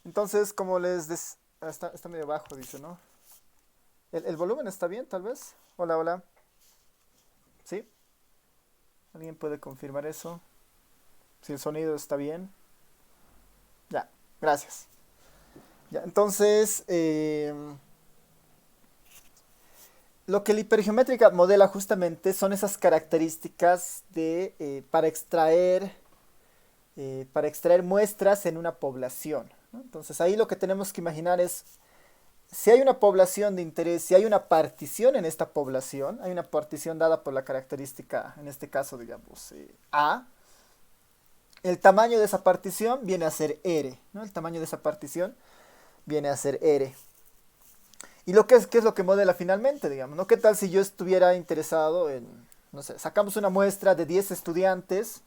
Entonces, como está medio bajo, dice, ¿no? ¿El volumen está bien, tal vez? Hola, hola. ¿Sí? ¿Alguien puede confirmar eso? Si el sonido está bien. Ya, gracias. Ya, entonces, lo que la hipergeométrica modela justamente son esas características para extraer muestras en una población, ¿no? Entonces ahí lo que tenemos que imaginar es, si hay una población de interés, si hay una partición en esta población, hay una partición dada por la característica, en este caso, digamos, A, el tamaño de esa partición viene a ser R, ¿no? El tamaño de esa partición viene a ser R. ¿Y qué es lo que modela finalmente, digamos, ¿no? ¿Qué tal si yo estuviera interesado en, no sé, sacamos una muestra de 10 estudiantes,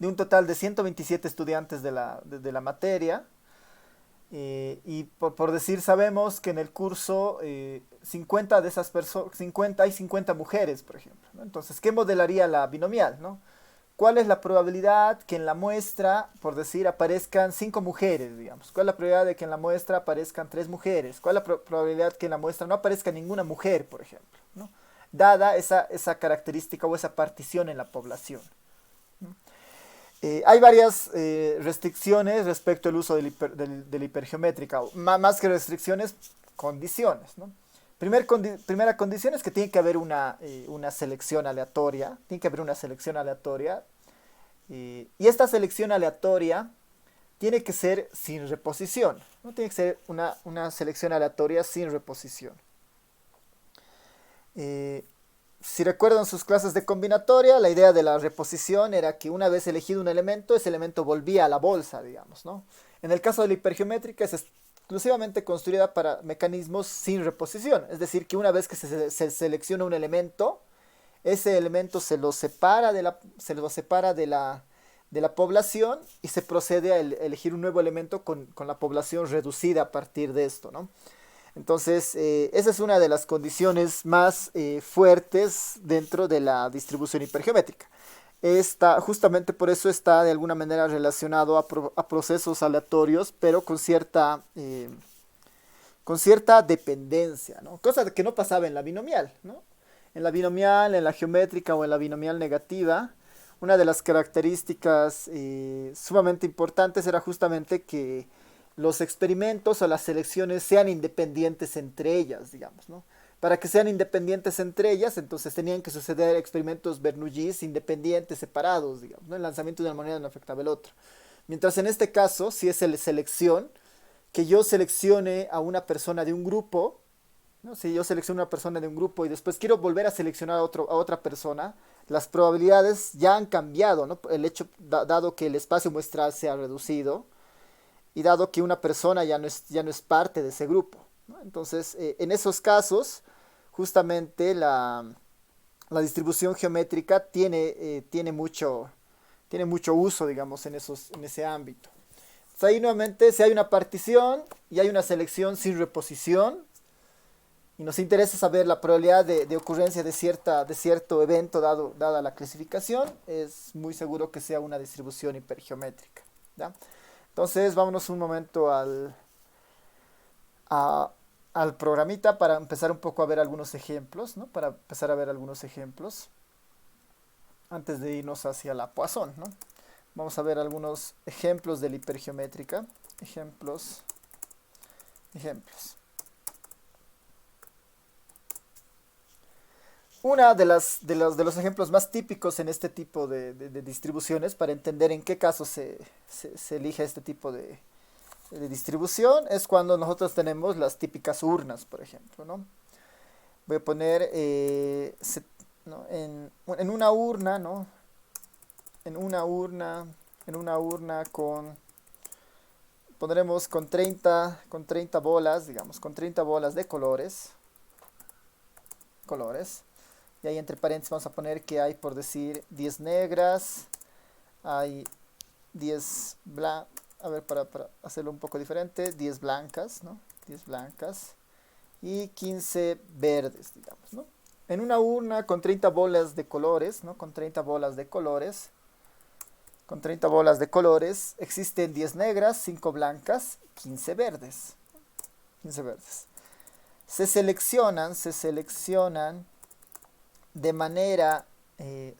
de un total de 127 estudiantes de la materia, y por decir, sabemos que en el curso 50 de esas personas, 50, hay 50 mujeres, por ejemplo, ¿no? Entonces, ¿qué modelaría la binomial, ¿no? ¿Cuál es la probabilidad que en la muestra, por decir, aparezcan 5 mujeres, digamos? ¿Cuál es la probabilidad de que en la muestra aparezcan 3 mujeres? ¿Cuál es la probabilidad que en la muestra no aparezca ninguna mujer, por ejemplo, ¿no? Dada esa característica o esa partición en la población, ¿no? Hay varias restricciones respecto al uso de la hipergeométrica, más que restricciones, condiciones, ¿no? Primera condición es que tiene que haber una selección aleatoria, tiene que haber una selección aleatoria, y esta selección aleatoria tiene que ser sin reposición, ¿no? Tiene que ser una selección aleatoria sin reposición. Eh, si recuerdan sus clases de combinatoria, la idea de la reposición era que una vez elegido un elemento, ese elemento volvía a la bolsa, digamos, ¿no? En el caso de la hipergeométrica es exclusivamente construida para mecanismos sin reposición, es decir, que una vez que se selecciona un elemento, ese elemento se lo separa de la población y se procede a elegir un nuevo elemento con la población reducida a partir de esto, ¿no? Entonces, esa es una de las condiciones más fuertes dentro de la distribución hipergeométrica. Justamente por eso está de alguna manera relacionado a procesos aleatorios, pero con cierta dependencia, ¿no? Cosa que no pasaba en la binomial, ¿no? En la binomial, en la geométrica o en la binomial negativa, una de las características sumamente importantes era justamente que los experimentos o las selecciones sean independientes entre ellas, digamos, ¿no? Para que sean independientes entre ellas, entonces tenían que suceder experimentos Bernoullis independientes, separados, digamos, ¿no? El lanzamiento de una moneda no afectaba el otro. Mientras en este caso, si es el selección, que yo seleccione a una persona de un grupo, ¿no? Si yo selecciono una persona de un grupo y después quiero volver a seleccionar a otra persona, las probabilidades ya han cambiado, ¿no? El hecho, dado que el espacio muestral se ha reducido y dado que una persona ya no es parte de ese grupo, ¿no? Entonces, en esos casos, justamente la distribución geométrica tiene mucho uso, digamos, en ese ámbito. Entonces, ahí nuevamente, si hay una partición y hay una selección sin reposición, y nos interesa saber la probabilidad de ocurrencia de cierto evento dada la clasificación, es muy seguro que sea una distribución hipergeométrica, ¿ya? Entonces, vámonos un momento a- al programita para empezar un poco a ver algunos ejemplos, ¿no? Para empezar a ver algunos ejemplos antes de irnos hacia la Poisson, ¿no? Vamos a ver algunos ejemplos de la hipergeométrica. Ejemplos, ejemplos. Una de los ejemplos más típicos en este tipo de distribuciones, para entender en qué caso se elige este tipo de distribución, es cuando nosotros tenemos las típicas urnas, por ejemplo, ¿no? Voy a poner, ¿no? en una urna, ¿no? En una urna, en una urna pondremos con 30 bolas, digamos, con 30 bolas de colores. Y ahí entre paréntesis vamos a poner que hay, por decir, 10 negras, hay 10 blancas, a ver, para hacerlo un poco diferente, 10 blancas, ¿no? 10 blancas y 15 verdes, digamos, ¿no? En una urna con 30 bolas de colores, ¿no? Con 30 bolas de colores, con 30 bolas de colores. Existen 10 negras, 5 blancas, 15 verdes. 15 verdes. Se seleccionan de manera,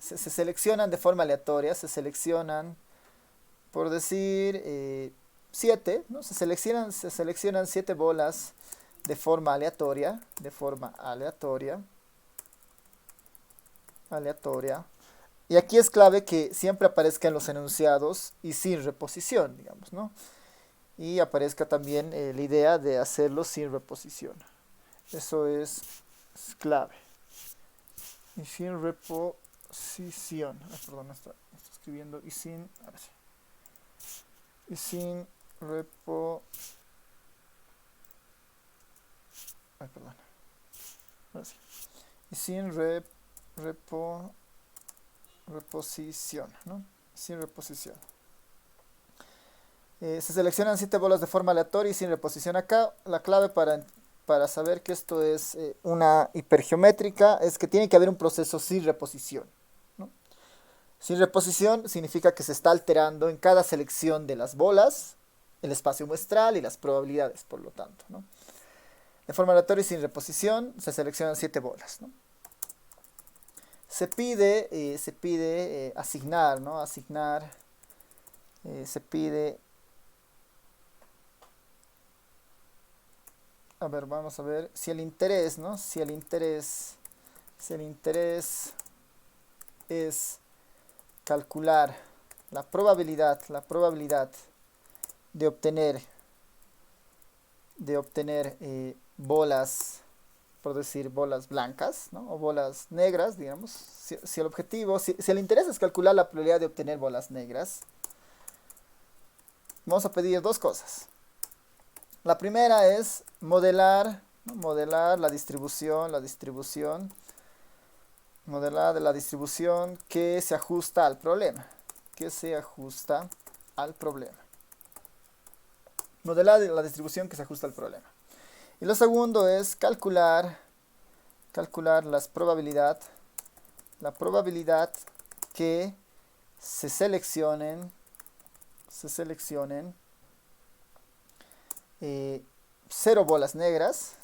se seleccionan de forma aleatoria, se seleccionan, por decir, 7, ¿no? Se seleccionan 7 bolas de forma aleatoria. Y aquí es clave que siempre aparezca en los enunciados y sin reposición, digamos, ¿no? Y aparezca también la idea de hacerlo sin reposición. Eso es clave. Y sin reposición. Perdón, está escribiendo y sin. Ahora sí. Y sin perdón. Ahora sí. Y sin reposición, ¿no? Sin reposición. Se seleccionan 7 bolas de forma aleatoria y sin reposición. Acá la clave para saber que esto es una hipergeométrica es que tiene que haber un proceso sin reposición, ¿no? Sin reposición significa que se está alterando en cada selección de las bolas el espacio muestral y las probabilidades, por lo tanto, ¿no? De forma aleatoria y sin reposición se seleccionan 7 bolas, ¿no? Se pide asignar, ¿no? Asignar, se pide. A ver, vamos a ver si el interés, ¿no? Si el interés es calcular la probabilidad de obtener bolas, por decir bolas blancas, ¿no? O bolas negras, digamos. Si el objetivo, si el interés es calcular la probabilidad de obtener bolas negras, vamos a pedir dos cosas. La primera es modelar, ¿no? Modelar la distribución que se ajusta al problema. Modelar la distribución que se ajusta al problema. Y lo segundo es calcular la probabilidad que se seleccionen 0 bolas negras,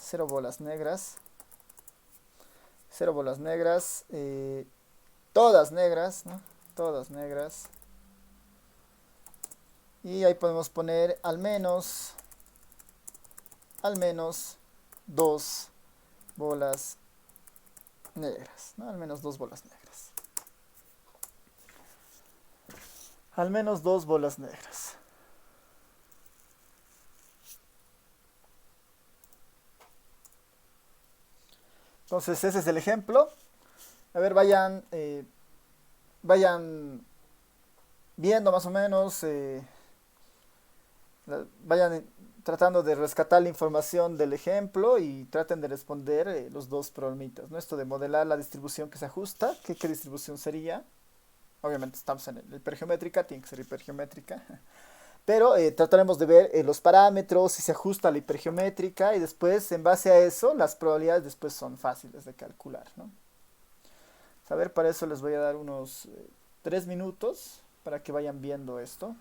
todas negras, ¿no? Todas negras. Y ahí podemos poner al menos 2 bolas negras, ¿no? Al menos 2 bolas negras. Al menos 2 bolas negras. Entonces ese es el ejemplo. A ver, vayan viendo más o menos, vayan tratando de rescatar la información del ejemplo y traten de responder los dos problemitas, ¿no? Esto de modelar la distribución que se ajusta, ¿qué distribución sería? Obviamente estamos en la hipergeométrica, tiene que ser hipergeométrica. Pero trataremos de ver los parámetros, si se ajusta a la hipergeométrica y después, en base a eso, las probabilidades después son fáciles de calcular, ¿no? A ver, para eso les voy a dar unos 3 minutos para que vayan viendo esto.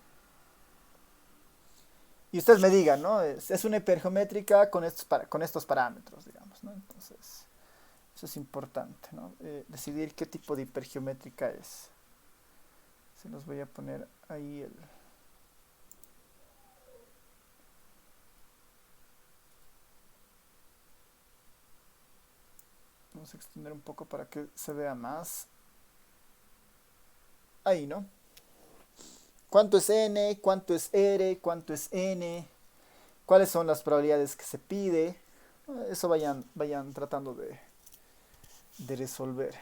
Y ustedes me digan, ¿no? Es una hipergeométrica con estos parámetros, digamos, ¿no? Entonces, eso es importante, ¿no? Decidir qué tipo de hipergeométrica es. Se los voy a poner ahí Vamos a extender un poco para que se vea más. Ahí, ¿no? ¿Cuánto es n? ¿Cuánto es r? ¿Cuánto es n? ¿Cuáles son las probabilidades que se pide? Eso vayan tratando de resolver.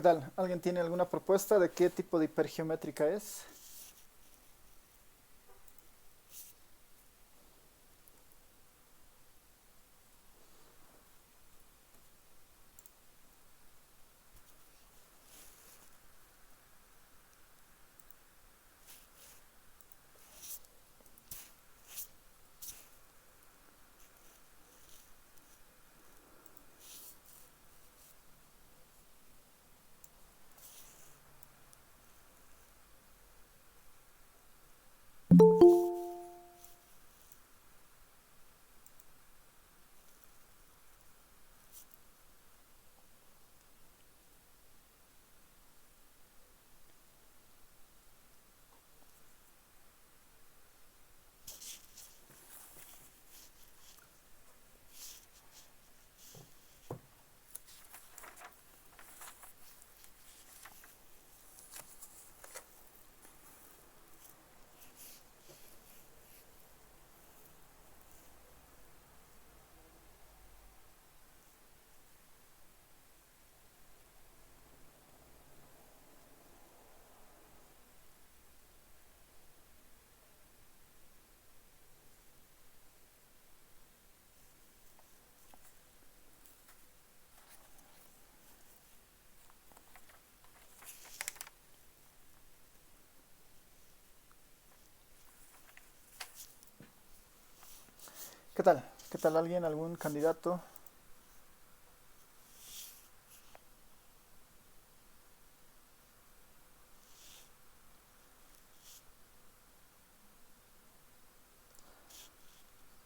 ¿Qué tal? ¿Alguien tiene alguna propuesta de qué tipo de hipergeométrica es? ¿Qué tal? ¿Qué tal alguien? ¿Algún candidato?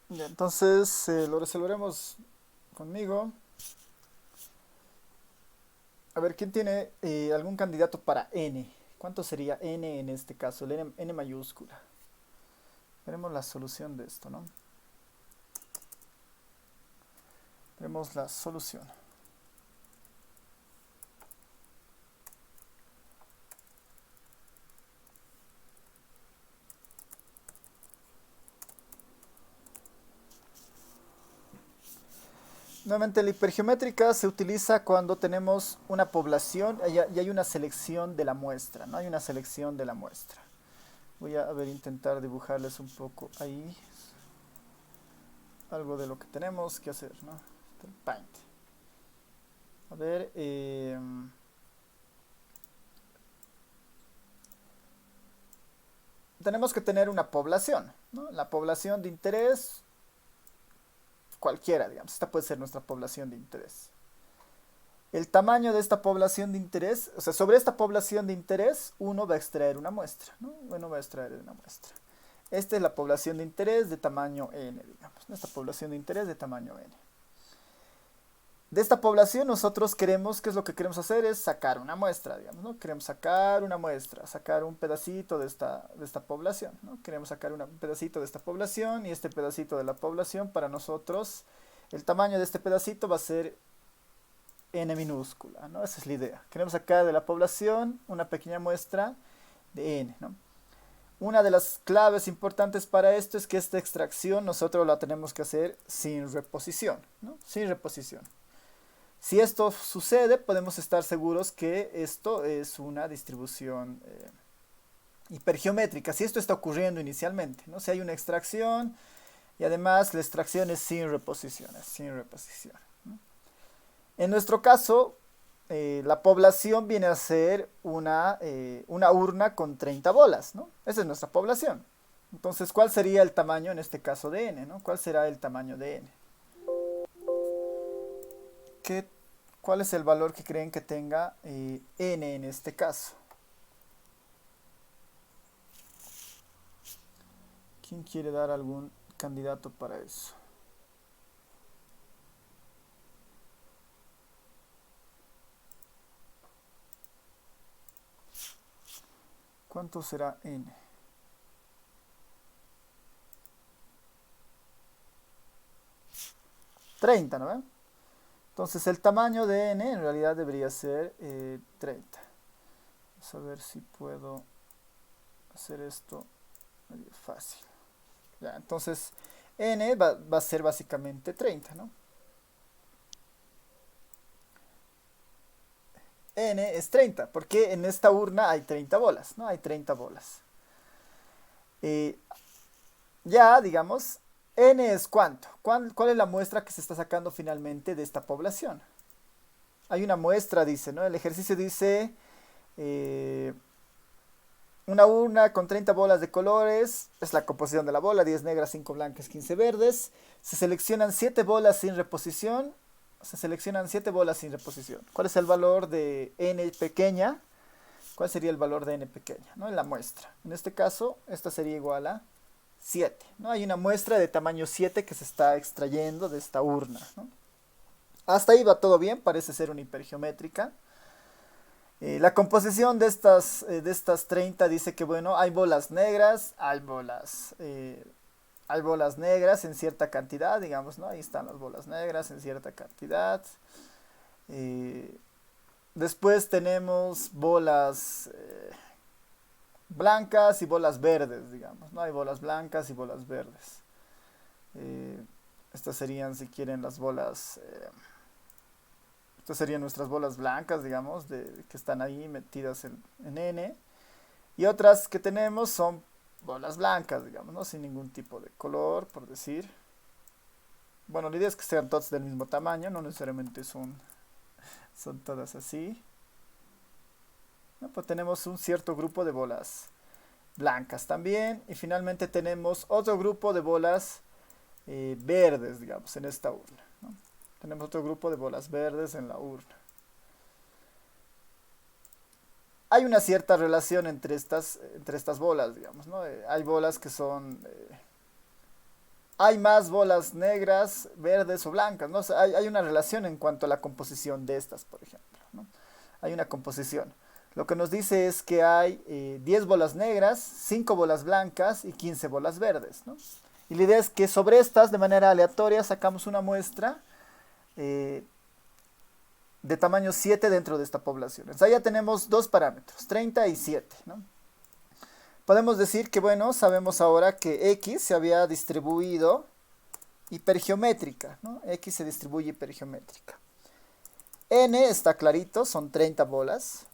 Ya, entonces lo resolveremos conmigo. A ver, ¿quién tiene algún candidato para n? ¿Cuánto sería n en este caso? El n mayúscula. Veremos la solución de esto, ¿no? Veremos la solución. Nuevamente, la hipergeométrica se utiliza cuando tenemos una población y hay una selección de la muestra, ¿no? Hay una selección de la muestra. Voy a ver, intentar dibujarles un poco ahí algo de lo que tenemos que hacer, ¿no? El Paint. A ver, tenemos que tener una población, ¿no? La población de interés, cualquiera, digamos. Esta puede ser nuestra población de interés. El tamaño de esta población de interés, o sea, sobre esta población de interés, uno va a extraer una muestra, ¿no? Uno va a extraer una muestra. Esta es la población de interés de tamaño n, digamos, ¿no? Esta población de interés de tamaño n. De esta población nosotros queremos, ¿qué es lo que queremos hacer? Es sacar una muestra, digamos, ¿no? Queremos sacar una muestra, sacar un pedacito de esta población, ¿no? Queremos sacar un pedacito de esta población y este pedacito de la población para nosotros, el tamaño de este pedacito va a ser n minúscula, ¿no? Esa es la idea. Queremos sacar de la población una pequeña muestra de n, ¿no? Una de las claves importantes para esto es que esta extracción nosotros la tenemos que hacer sin reposición, ¿no? Sin reposición. Si esto sucede, podemos estar seguros que esto es una distribución hipergeométrica. Si esto está ocurriendo inicialmente, ¿no? Si hay una extracción y además la extracción es sin reposiciones, sin reposición, ¿no? En nuestro caso, la población viene a ser una urna con 30 bolas, ¿no? Esa es nuestra población. Entonces, ¿cuál sería el tamaño en este caso de n, ¿no? ¿Cuál será el tamaño de n? ¿Qué ¿Cuál es el valor que creen que tenga n en este caso? ¿Quién quiere dar algún candidato para eso? ¿Cuánto será n? 30, ¿no ven? Entonces el tamaño de n en realidad debería ser 30. Vamos a ver si puedo hacer esto medio fácil. Ya, entonces n va a ser básicamente 30, ¿no? N es 30, porque en esta urna hay 30 bolas, ¿no? Hay 30 bolas. Eh, ya, digamos, N es ¿cuánto? ¿Cuál es la muestra que se está sacando finalmente de esta población? Hay una muestra, dice, ¿no? El ejercicio dice eh, una urna con 30 bolas de colores, es la composición de la bola, 10 negras, 5 blancas, 15 verdes. Se seleccionan 7 bolas sin reposición. Se seleccionan 7 bolas sin reposición. ¿Cuál es el valor de N pequeña? ¿Cuál sería el valor de N pequeña? ¿No? En la muestra. En este caso, esta sería igual a 7. ¿No? Hay una muestra de tamaño 7 que se está extrayendo de esta urna, ¿no? Hasta ahí va todo bien, parece ser una hipergeométrica. La composición de estas 30 dice que, bueno, hay bolas negras, hay bolas negras en cierta cantidad, digamos, ¿no? Ahí están las bolas negras en cierta cantidad. Eh, Después tenemos bolas blancas y bolas verdes, digamos, ¿no? Hay bolas blancas y bolas verdes. Eh, Estas serían, si quieren, las bolas... estas serían nuestras bolas blancas, digamos, que están ahí metidas en N. Y otras que tenemos son bolas blancas, digamos, ¿no? Sin ningún tipo de color, por decir. Bueno, la idea es que sean todas del mismo tamaño, no necesariamente son todas así. ¿No? Pues tenemos un cierto grupo de bolas blancas también. Y finalmente tenemos otro grupo de bolas verdes, digamos, en esta urna, ¿no? Tenemos otro grupo de bolas verdes en la urna. Hay una cierta relación entre estas bolas, digamos, ¿no? Hay bolas que son... hay más bolas negras, verdes o blancas, ¿no? O sea, hay una relación en cuanto a la composición de estas, por ejemplo, ¿no? Hay una composición. Lo que nos dice es que hay 10 bolas negras, 5 bolas blancas y 15 bolas verdes, ¿no? Y la idea es que sobre estas, de manera aleatoria, sacamos una muestra de tamaño 7 dentro de esta población. Entonces, ahí ya tenemos dos parámetros, 30 y 7, ¿no? Podemos decir que, bueno, sabemos ahora que X se había distribuido hipergeométrica, ¿no? X se distribuye hipergeométrica. N está clarito, son 30 bolas.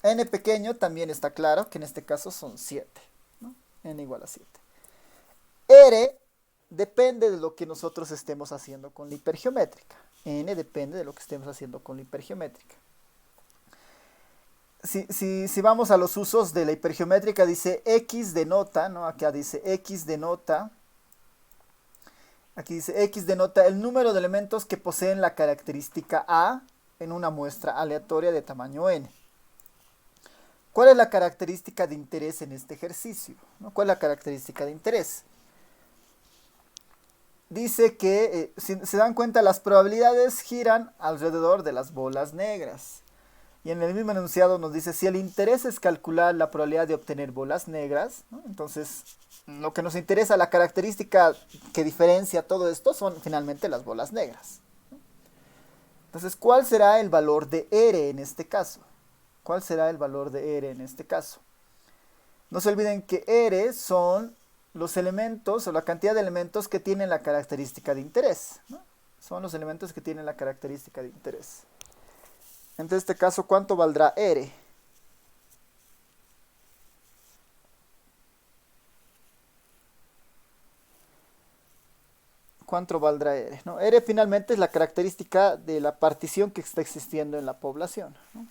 N pequeño también está claro, que en este caso son 7, ¿no? N igual a 7. R depende de lo que nosotros estemos haciendo con la hipergeométrica. N depende de lo que estemos haciendo con la hipergeométrica. Si vamos a los usos de la hipergeométrica, dice X denota, ¿no? Acá dice X denota. Aquí dice X denota el número de elementos que poseen la característica A en una muestra aleatoria de tamaño N. ¿Cuál es la característica de interés en este ejercicio? ¿No? ¿Cuál es la característica de interés? Dice que, si se dan cuenta, las probabilidades giran alrededor de las bolas negras. Y en el mismo enunciado nos dice, si el interés es calcular la probabilidad de obtener bolas negras, ¿no? Entonces, lo que nos interesa, la característica que diferencia todo esto son finalmente las bolas negras, ¿no? Entonces, ¿cuál será el valor de R en este caso? ¿Cuál será el valor de R en este caso? No se olviden que R son los elementos o la cantidad de elementos que tienen la característica de interés, ¿no? Son los elementos que tienen la característica de interés. En este caso, ¿cuánto valdrá R? ¿Cuánto valdrá R? ¿No? R finalmente es la característica de la partición que está existiendo en la población, ¿no?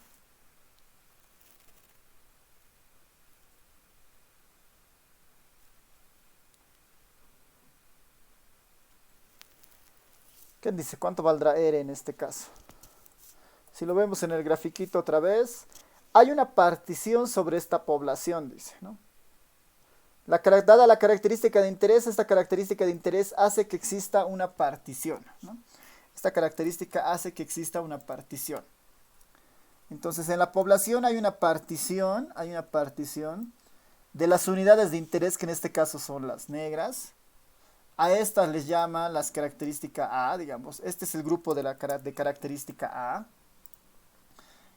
¿Qué dice? ¿Cuánto valdrá R en este caso? Si lo vemos en el grafiquito otra vez, hay una partición sobre esta población, dice, ¿no? Dada la característica de interés, esta característica de interés hace que exista una partición, ¿no? Esta característica hace que exista una partición. Entonces, en la población hay una partición de las unidades de interés, que en este caso son las negras. A estas les llama las características A, digamos. Este es el grupo de característica A.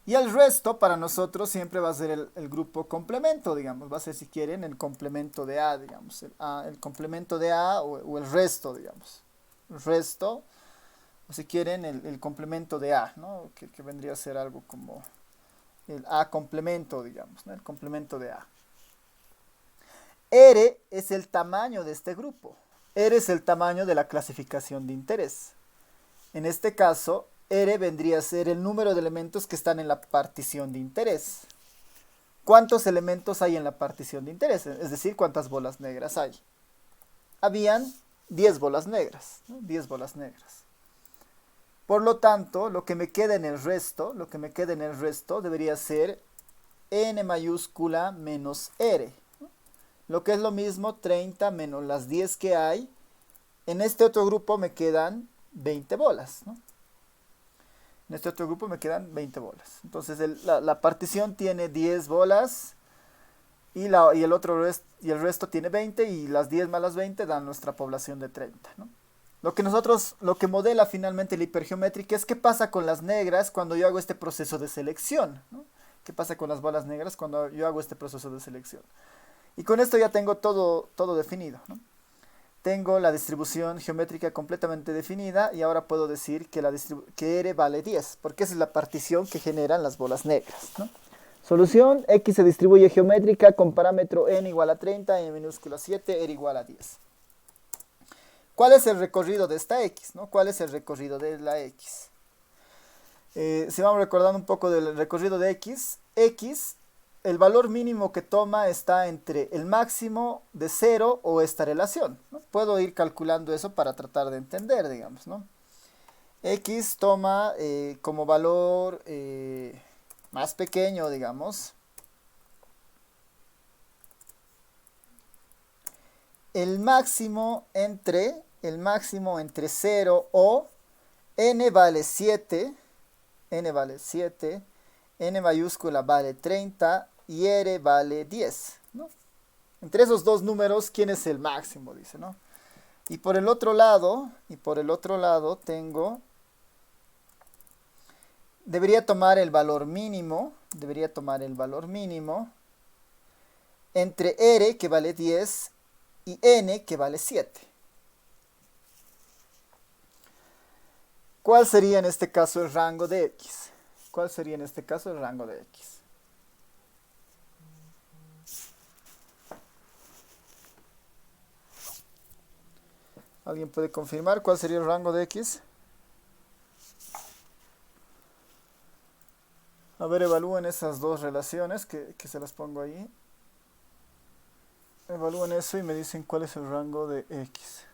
Y el resto para nosotros siempre va a ser el grupo complemento, digamos. Va a ser, si quieren, el complemento de A, digamos. El complemento de A o el resto, digamos. El resto, o si quieren, el complemento de A, ¿no? Que vendría a ser algo como el A complemento, digamos, ¿no? El complemento de A. R es el tamaño de este grupo. R es el tamaño de la clasificación de interés. En este caso, R vendría a ser el número de elementos que están en la partición de interés. ¿Cuántos elementos hay en la partición de interés? Es decir, ¿cuántas bolas negras hay? Habían 10 bolas negras, ¿no? 10 bolas negras. Por lo tanto, lo que me queda en el resto, debería ser n mayúscula menos r, ¿no? Lo que es lo mismo 30 menos las 10 que hay. En este otro grupo me quedan 20 bolas, ¿no? En este otro grupo me quedan 20 bolas. Entonces la partición tiene 10 bolas y el resto tiene 20, y las 10 más las 20 dan nuestra población de 30, ¿no? Lo que modela finalmente la hipergeométrica es qué pasa con las negras cuando yo hago este proceso de selección, ¿no? ¿Qué pasa con las bolas negras cuando yo hago este proceso de selección? Y con esto ya tengo todo definido, ¿no? Tengo la distribución geométrica completamente definida, y ahora puedo decir que R vale 10, porque esa es la partición que generan las bolas negras, ¿no? Solución: X se distribuye geométrica con parámetro n igual a 30, n minúscula 7, R igual a 10. ¿Cuál es el recorrido de esta X, ¿no? ¿Cuál es el recorrido de la X? Si vamos recordando un poco del recorrido de X, el valor mínimo que toma está entre el máximo de 0 o esta relación, ¿no? Puedo ir calculando eso para tratar de entender, digamos, ¿no? X toma como valor más pequeño, digamos, el máximo entre 0 o n vale 7, n mayúscula vale 30 y r vale 10, ¿no? Entre esos dos números, ¿quién es el máximo? Dice, ¿no? Y por el otro lado tengo, debería tomar el valor mínimo entre r, que vale 10, y n, que vale 7. ¿Cuál sería en este caso el rango de X? ¿Alguien puede confirmar cuál sería el rango de X? A ver, evalúen esas dos relaciones que se las pongo ahí. Evalúen eso y me dicen cuál es el rango de X.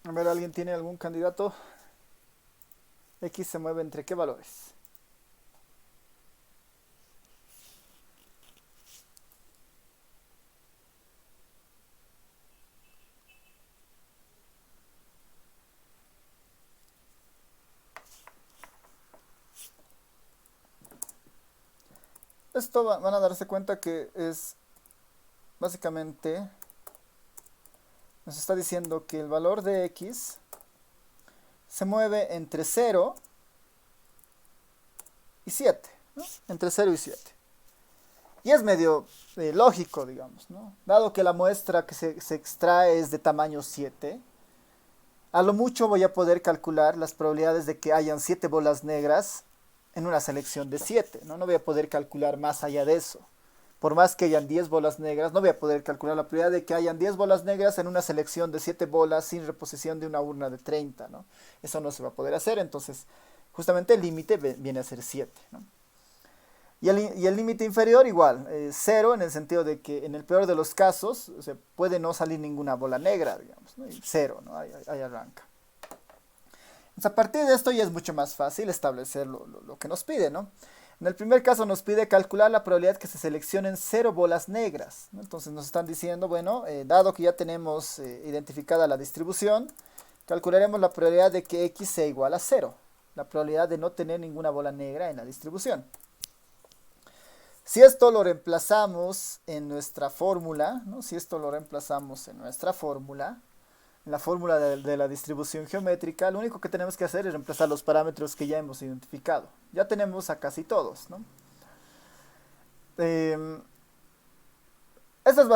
A ver, ¿alguien tiene algún candidato? X se mueve entre qué valores. Esto van a darse cuenta que es básicamente, nos está diciendo que el valor de X se mueve entre 0 y 7, ¿no? Entre 0 y 7. Y es medio lógico, digamos, ¿no? Dado que la muestra que se extrae es de tamaño 7, a lo mucho voy a poder calcular las probabilidades de que hayan 7 bolas negras en una selección de 7, ¿no? No voy a poder calcular más allá de eso. Por más que hayan 10 bolas negras, no voy a poder calcular la probabilidad de que hayan 10 bolas negras en una selección de 7 bolas sin reposición de una urna de 30, ¿no? Eso no se va a poder hacer, entonces justamente el límite viene a ser 7, ¿no? Y el límite inferior igual, 0, en el sentido de que en el peor de los casos, o sea, puede no salir ninguna bola negra, digamos, ¿no? Y 0, ¿no? Ahí arranca. Entonces, a partir de esto ya es mucho más fácil establecer lo que nos pide, ¿no? En el primer caso nos pide calcular la probabilidad que se seleccionen 0 bolas negras, ¿no? Entonces nos están diciendo, bueno, dado que ya tenemos identificada la distribución, calcularemos la probabilidad de que X sea igual a 0. la probabilidad de no tener ninguna bola negra en la distribución. Si esto lo reemplazamos en nuestra fórmula, ¿no? Si esto lo reemplazamos en nuestra fórmula, en la fórmula de la distribución geométrica, lo único que tenemos que hacer es reemplazar los parámetros que ya hemos identificado. Ya tenemos a casi todos, ¿no? Esto es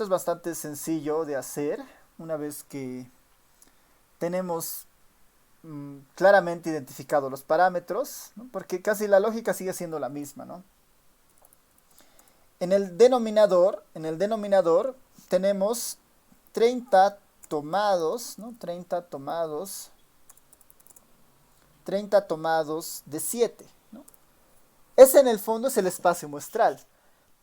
bastante sencillo de hacer una vez que tenemos claramente identificados los parámetros, ¿no? Porque casi la lógica sigue siendo la misma, ¿no? En el denominador tenemos 30 tomados, ¿no? 30 tomados de 7, ¿no? Ese en el fondo es el espacio muestral.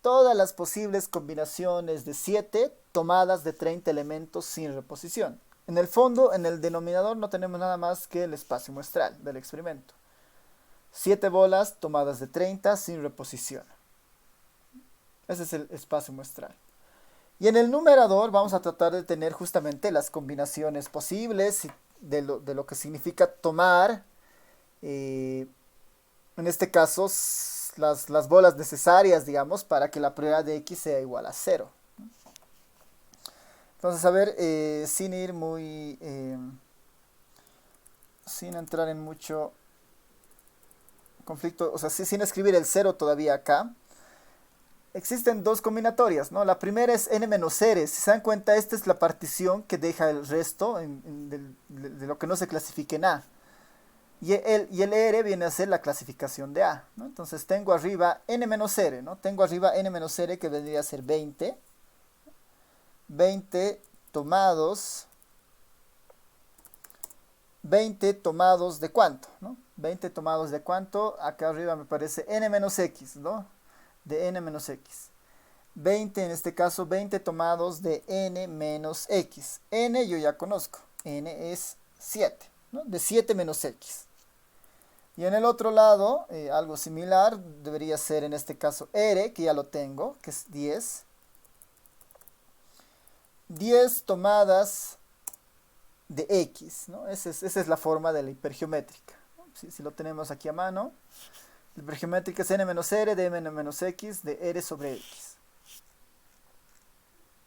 Todas las posibles combinaciones de 7 tomadas de 30 elementos sin reposición. En el fondo, en el denominador no tenemos nada más que el espacio muestral del experimento. 7 bolas tomadas de 30 sin reposición. Ese es el espacio muestral. Y en el numerador vamos a tratar de tener justamente las combinaciones posibles de lo que significa tomar, en este caso, las bolas necesarias, digamos, para que la probabilidad de X sea igual a 0. Entonces, a ver, sin ir muy... sin entrar en mucho conflicto, o sea, sin escribir el 0 todavía acá, existen dos combinatorias, ¿no? La primera es n-r. Si se dan cuenta, esta es la partición que deja el resto de lo que no se clasifique en A. Y el R viene a ser la clasificación de A, ¿no? Entonces tengo arriba n-r, ¿no? Tengo arriba n-r que vendría a ser 20. 20 tomados. 20 tomados de cuánto, ¿no? 20 tomados de cuánto. Acá arriba me parece n-x, ¿no? De n-x. 20 en este caso, 20 tomados de n-x. N yo ya conozco. N es 7, ¿no? De 7 menos x. Y en el otro lado, algo similar, debería ser en este caso R, que ya lo tengo, que es 10. 10 tomadas de X, ¿no? Esa es la forma de la hipergeométrica, ¿no? Si lo tenemos aquí a mano, la hipergeométrica es n-r de n-x de R sobre X.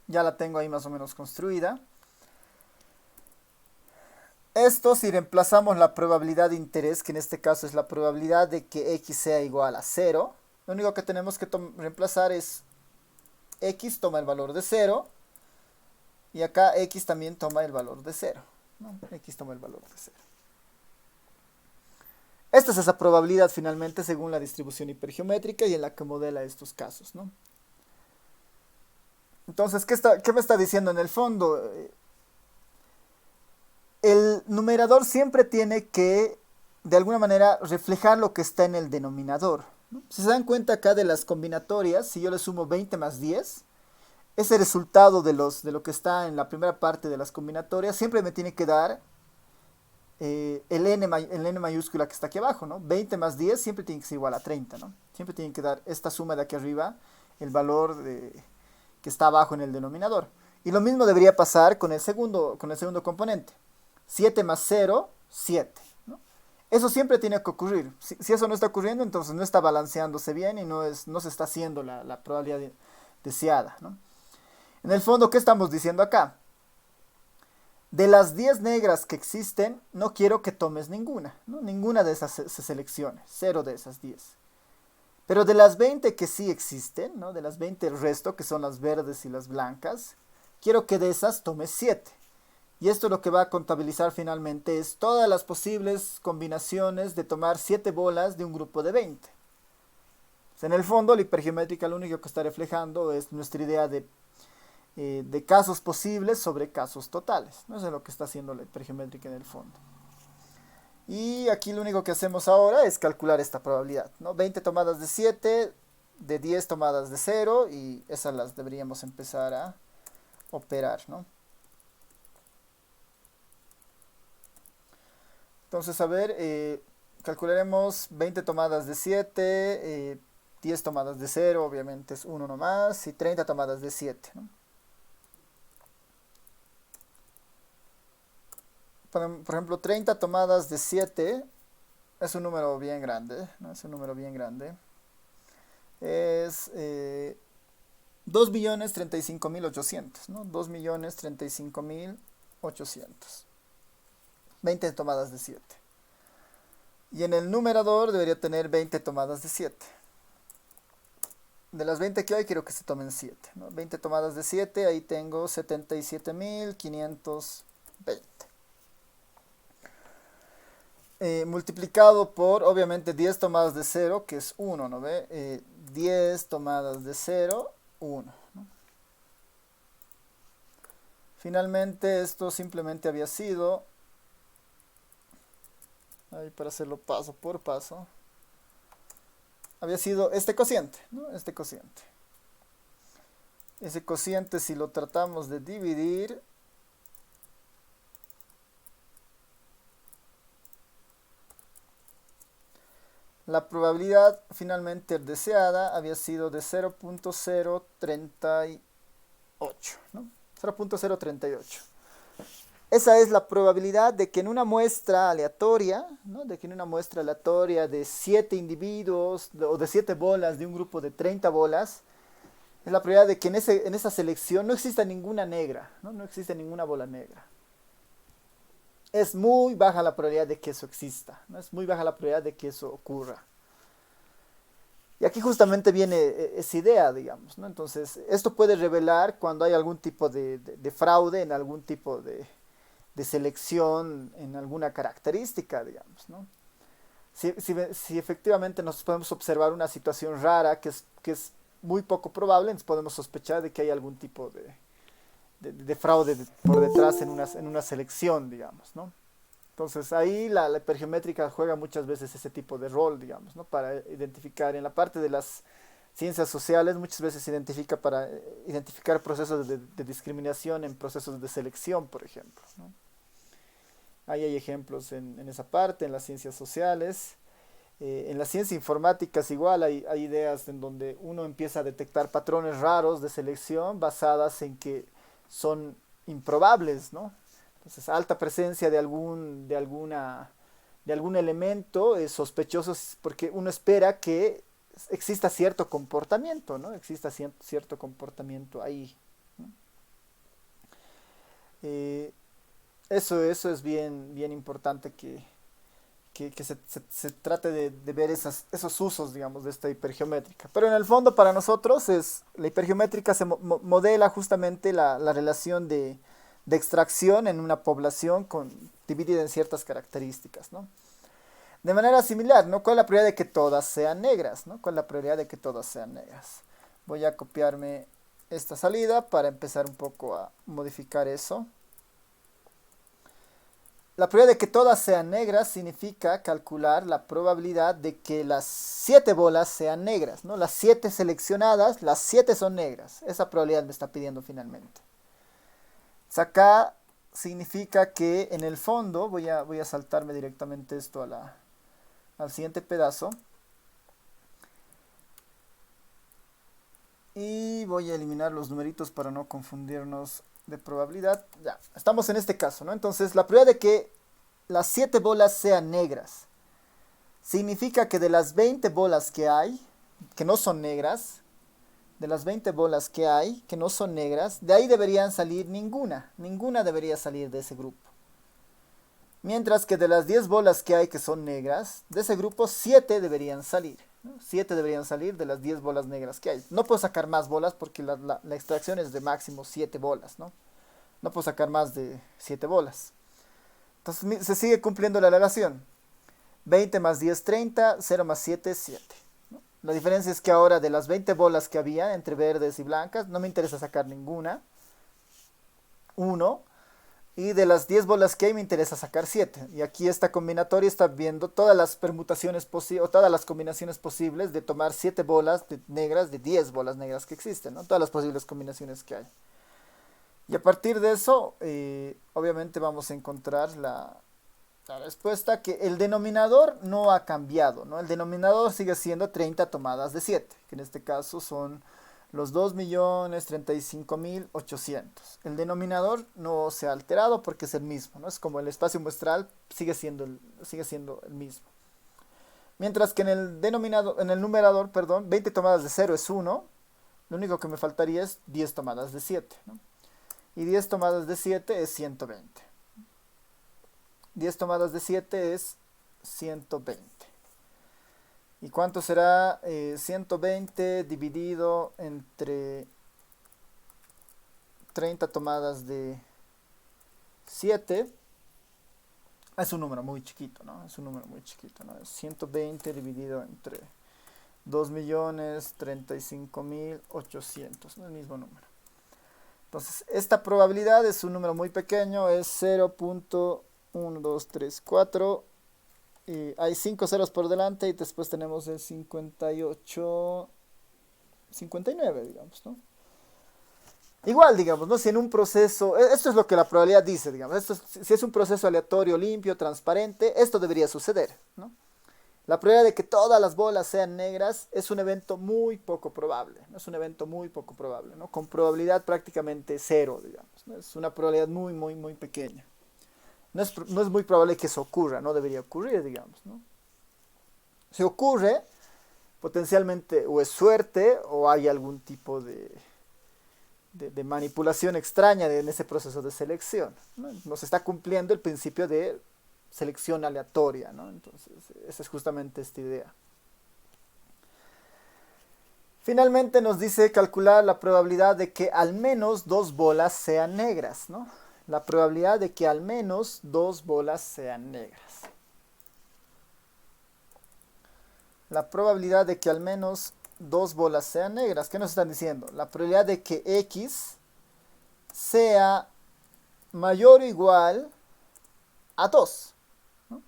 Ya la tengo ahí más o menos construida. Esto si reemplazamos la probabilidad de interés, que en este caso es la probabilidad de que X sea igual a 0, lo único que tenemos que reemplazar es X toma el valor de 0, y acá X también toma el valor de 0, ¿no? X toma el valor de 0. Esta es esa probabilidad finalmente según la distribución hipergeométrica y en la que modela estos casos, ¿no? Entonces, ¿qué me está diciendo en el fondo? El numerador siempre tiene que, de alguna manera, reflejar lo que está en el denominador, ¿no? Si se dan cuenta acá de las combinatorias, si yo le sumo 20 más 10, ese resultado de lo que está en la primera parte de las combinatorias siempre me tiene que dar el n mayúscula que está aquí abajo, ¿no? 20 más 10 siempre tiene que ser igual a 30, ¿no? Siempre tiene que dar esta suma de aquí arriba, el valor que está abajo en el denominador. Y lo mismo debería pasar con el segundo componente. 7 más 0, 7, ¿no? Eso siempre tiene que ocurrir. Si eso no está ocurriendo, entonces no está balanceándose bien y no se está haciendo la probabilidad deseada, ¿no? En el fondo, ¿qué estamos diciendo acá? De las 10 negras que existen, no quiero que tomes ninguna, ¿no? Ninguna de esas se seleccione, 0 de esas 10. Pero de las 20 que sí existen, ¿no? De las 20 el resto, que son las verdes y las blancas, quiero que de esas tomes 7. Y esto lo que va a contabilizar finalmente es todas las posibles combinaciones de tomar 7 bolas de un grupo de 20. Pues en el fondo, la hipergeométrica lo único que está reflejando es nuestra idea de casos posibles sobre casos totales, ¿no? Eso es lo que está haciendo la hipergeométrica en el fondo. Y aquí lo único que hacemos ahora es calcular esta probabilidad, ¿no? 20 tomadas de 7, de 10 tomadas de 0, y esas las deberíamos empezar a operar, ¿no? Entonces, a ver, calcularemos 20 tomadas de 7, 10 tomadas de 0, obviamente es 1 nomás, y 30 tomadas de 7, ¿no? Por ejemplo, 30 tomadas de 7 es un número bien grande, ¿no? Es un número bien grande. Es 2.035.800, ¿no? 2.035.800. 20 tomadas de 7. Y en el numerador debería tener 20 tomadas de 7. De las 20 que hay, quiero que se tomen 7, ¿no? 20 tomadas de 7, ahí tengo 77.520. Multiplicado por, obviamente, 10 tomadas de 0, que es 1, ¿no ve? 10 tomadas de 0, 1, ¿no? Finalmente, esto simplemente había sido, ahí para hacerlo paso por paso, había sido este cociente, ¿no? Este cociente. Ese cociente, si lo tratamos de dividir, la probabilidad finalmente deseada había sido de 0.038, ¿no? 0.038. Esa es la probabilidad de que en una muestra aleatoria, ¿no? De que en una muestra aleatoria de 7 individuos o de 7 bolas de un grupo de 30 bolas, es la probabilidad de que en esa selección no exista ninguna negra, ¿no? No existe ninguna bola negra. Es muy baja la probabilidad de que eso exista, ¿no? Es muy baja la probabilidad de que eso ocurra. Y aquí justamente viene esa idea, digamos, ¿no? Entonces, esto puede revelar cuando hay algún tipo de fraude en algún tipo de selección, en alguna característica, digamos, ¿no? Si efectivamente nos podemos observar una situación rara que es muy poco probable, entonces podemos sospechar de que hay algún tipo de fraude por detrás en una selección, digamos, ¿no? Entonces ahí la hipergeométrica juega muchas veces ese tipo de rol, digamos, ¿no? Para identificar en la parte de las ciencias sociales, muchas veces se identifica para identificar procesos de discriminación en procesos de selección, por ejemplo, ¿no? Ahí hay ejemplos en esa parte, en las ciencias sociales. En las ciencias informáticas igual hay ideas en donde uno empieza a detectar patrones raros de selección basadas en que son improbables, ¿no? Entonces, alta presencia de algún elemento es sospechoso porque uno espera que exista cierto comportamiento, ¿no? Exista cierto comportamiento ahí, ¿no? Eh, eso es bien importante que se trate de ver esos usos, digamos, de esta hipergeométrica. Pero en el fondo para nosotros la hipergeométrica se modela justamente la relación de extracción en una población dividida en ciertas características, ¿no? De manera similar, ¿no? ¿Cuál es la probabilidad de que todas sean negras, ¿no? ¿Cuál es la probabilidad de que todas sean negras? Voy a copiarme esta salida para empezar un poco a modificar eso. La probabilidad de que todas sean negras significa calcular la probabilidad de que las 7 bolas sean negras, ¿no? Las 7 seleccionadas, las 7 son negras. Esa probabilidad me está pidiendo finalmente. Acá significa que en el fondo, voy a saltarme directamente esto al siguiente pedazo. Y voy a eliminar los numeritos para no confundirnos de probabilidad. Ya, estamos en este caso, ¿no? Entonces, la probabilidad de que las 7 bolas sean negras significa que de las 20 bolas que hay, que no son negras, de las 20 bolas que hay, que no son negras, de ahí deberían salir ninguna. Ninguna debería salir de ese grupo. Mientras que de las 10 bolas que hay que son negras, de ese grupo 7 deberían salir, ¿no? 7 deberían salir de las 10 bolas negras que hay. No puedo sacar más bolas porque la extracción es de máximo 7 bolas, ¿no? No puedo sacar más de 7 bolas. Entonces se sigue cumpliendo la relación. 20 más 10, 30, 0 más 7, 7. ¿No? La diferencia es que ahora de las 20 bolas que había entre verdes y blancas, no me interesa sacar ninguna. 1. Y de las 10 bolas que hay me interesa sacar 7. Y aquí esta combinatoria está viendo todas las permutaciones posibles, o todas las combinaciones posibles de tomar 7 bolas negras de 10 bolas negras que existen, ¿no? Todas las posibles combinaciones que hay. Y a partir de eso, obviamente vamos a encontrar la respuesta que el denominador no ha cambiado, ¿no? El denominador sigue siendo 30 tomadas de 7, que en este caso son los 2.035.800. El denominador no se ha alterado porque es el mismo, ¿no? Es como el espacio muestral sigue siendo el mismo. Mientras que en el numerador, perdón, 20 tomadas de 0 es 1. Lo único que me faltaría es 10 tomadas de 7, ¿no? Y 10 tomadas de 7 es 120. 10 tomadas de 7 es 120. ¿Y cuánto será 120 dividido entre 30 tomadas de 7? Es un número muy chiquito, ¿no? Es un número muy chiquito, ¿no? Es 120 dividido entre 2.035.800, ¿no? El mismo número. Entonces, esta probabilidad es un número muy pequeño, es 0.1234. Y hay 5 ceros por delante y después tenemos el 58, 59, digamos, ¿no? Igual, digamos, ¿no? Si en un proceso, esto es lo que la probabilidad dice, digamos, si es un proceso aleatorio, limpio, transparente, esto debería suceder, ¿no? La probabilidad de que todas las bolas sean negras es un evento muy poco probable, ¿no? Es un evento muy poco probable, ¿no? Con probabilidad prácticamente cero, digamos, ¿no? Es una probabilidad muy, muy, muy pequeña. No es muy probable que eso ocurra, no debería ocurrir, digamos, ¿no? Si ocurre, potencialmente o es suerte o hay algún tipo de manipulación extraña en ese proceso de selección, ¿no? No se está cumpliendo el principio de selección aleatoria, ¿no? Entonces, esa es justamente esta idea. Finalmente nos dice calcular la probabilidad de que al menos dos bolas sean negras, ¿no? La probabilidad de que al menos dos bolas sean negras. La probabilidad de que al menos dos bolas sean negras. ¿Qué nos están diciendo? La probabilidad de que X sea mayor o igual a 2. ¿No?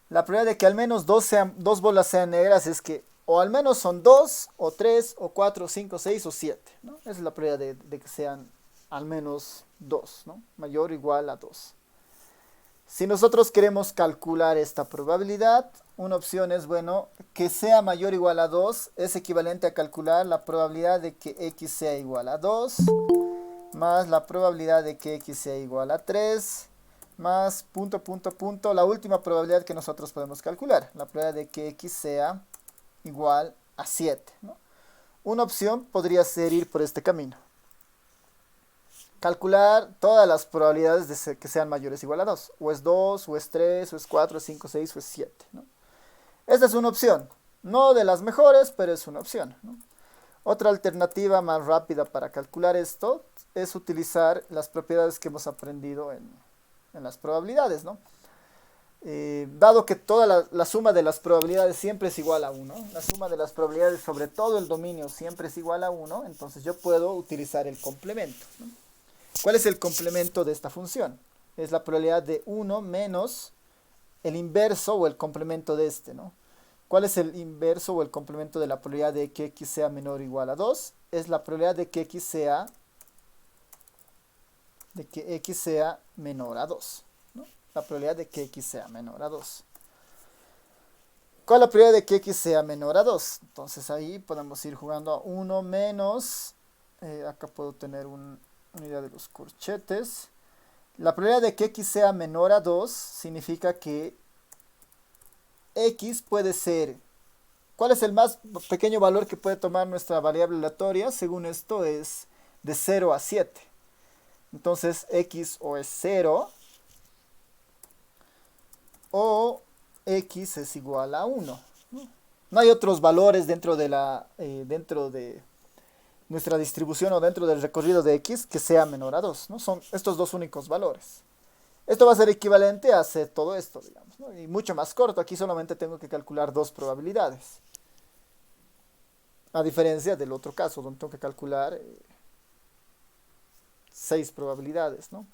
La probabilidad de que al menos dos bolas sean negras es que o al menos son 2, o 3, o 4, 5, 6 o 7. ¿No? Esa es la probabilidad de que sean al menos 2, ¿no? Mayor o igual a 2. Si nosotros queremos calcular esta probabilidad, una opción es, bueno, que sea mayor o igual a 2 es equivalente a calcular la probabilidad de que X sea igual a 2, más la probabilidad de que X sea igual a 3, más punto, punto, punto, la última probabilidad que nosotros podemos calcular, la probabilidad de que X sea igual a 7, ¿no? Una opción podría ser ir por este camino. Calcular todas las probabilidades de que sean mayores o igual a 2. O es 2, o es 3, o es 4, 5, 6, o es 7, ¿no? Esta es una opción. No de las mejores, pero es una opción, ¿no? Otra alternativa más rápida para calcular esto es utilizar las propiedades que hemos aprendido en las probabilidades, ¿no? Dado que toda la suma de las probabilidades siempre es igual a 1, la suma de las probabilidades sobre todo el dominio siempre es igual a 1, entonces yo puedo utilizar el complemento, ¿no? ¿Cuál es el complemento de esta función? Es la probabilidad de 1 menos el inverso o el complemento de este, ¿no? ¿Cuál es el inverso o el complemento de la probabilidad de que X sea menor o igual a 2? Es la probabilidad de que X sea menor a 2, ¿no? La probabilidad de que X sea menor a 2. ¿Cuál es la probabilidad de que X sea menor a 2? Entonces ahí podemos ir jugando a 1 menos, acá puedo tener una idea de los corchetes. La probabilidad de que X sea menor a 2 significa que X puede ser, ¿cuál es el más pequeño valor que puede tomar nuestra variable aleatoria? Según esto es de 0 a 7. Entonces X o es 0 o X es igual a 1. No hay otros valores dentro de nuestra distribución o dentro del recorrido de X que sea menor a 2, ¿no? Son estos dos únicos valores. Esto va a ser equivalente a hacer todo esto, digamos, ¿no? Y mucho más corto. Aquí solamente tengo que calcular dos probabilidades. A diferencia del otro caso, donde tengo que calcular 6 probabilidades, ¿no?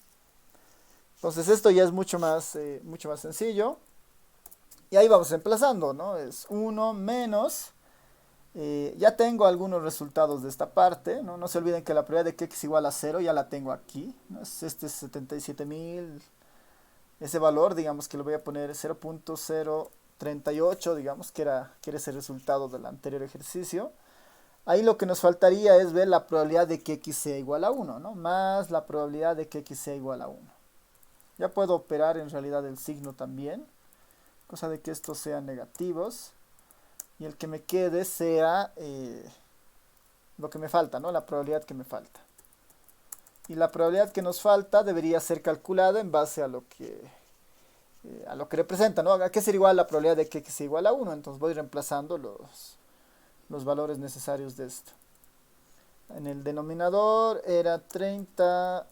Entonces esto ya es mucho más sencillo. Y ahí vamos emplazando, ¿no? Es 1 menos... ya tengo algunos resultados de esta parte, ¿no? No se olviden que la probabilidad de que X igual a 0 ya la tengo aquí, ¿no? Este es 77.000. Ese valor, digamos que lo voy a poner 0.038, digamos que era ese resultado del anterior ejercicio. Ahí lo que nos faltaría es ver la probabilidad de que X sea igual a 1, ¿no? Más la probabilidad de que X sea igual a 1. Ya puedo operar en realidad el signo también. cosa de que estos sean negativos, y el que me quede sea lo que me falta, ¿no? La probabilidad que me falta. Y la probabilidad que nos falta debería ser calculada en base a lo que representa, ¿no? ¿A qué será igual la probabilidad de que x sea igual a 1? Entonces voy reemplazando los valores necesarios de esto. En el denominador era 30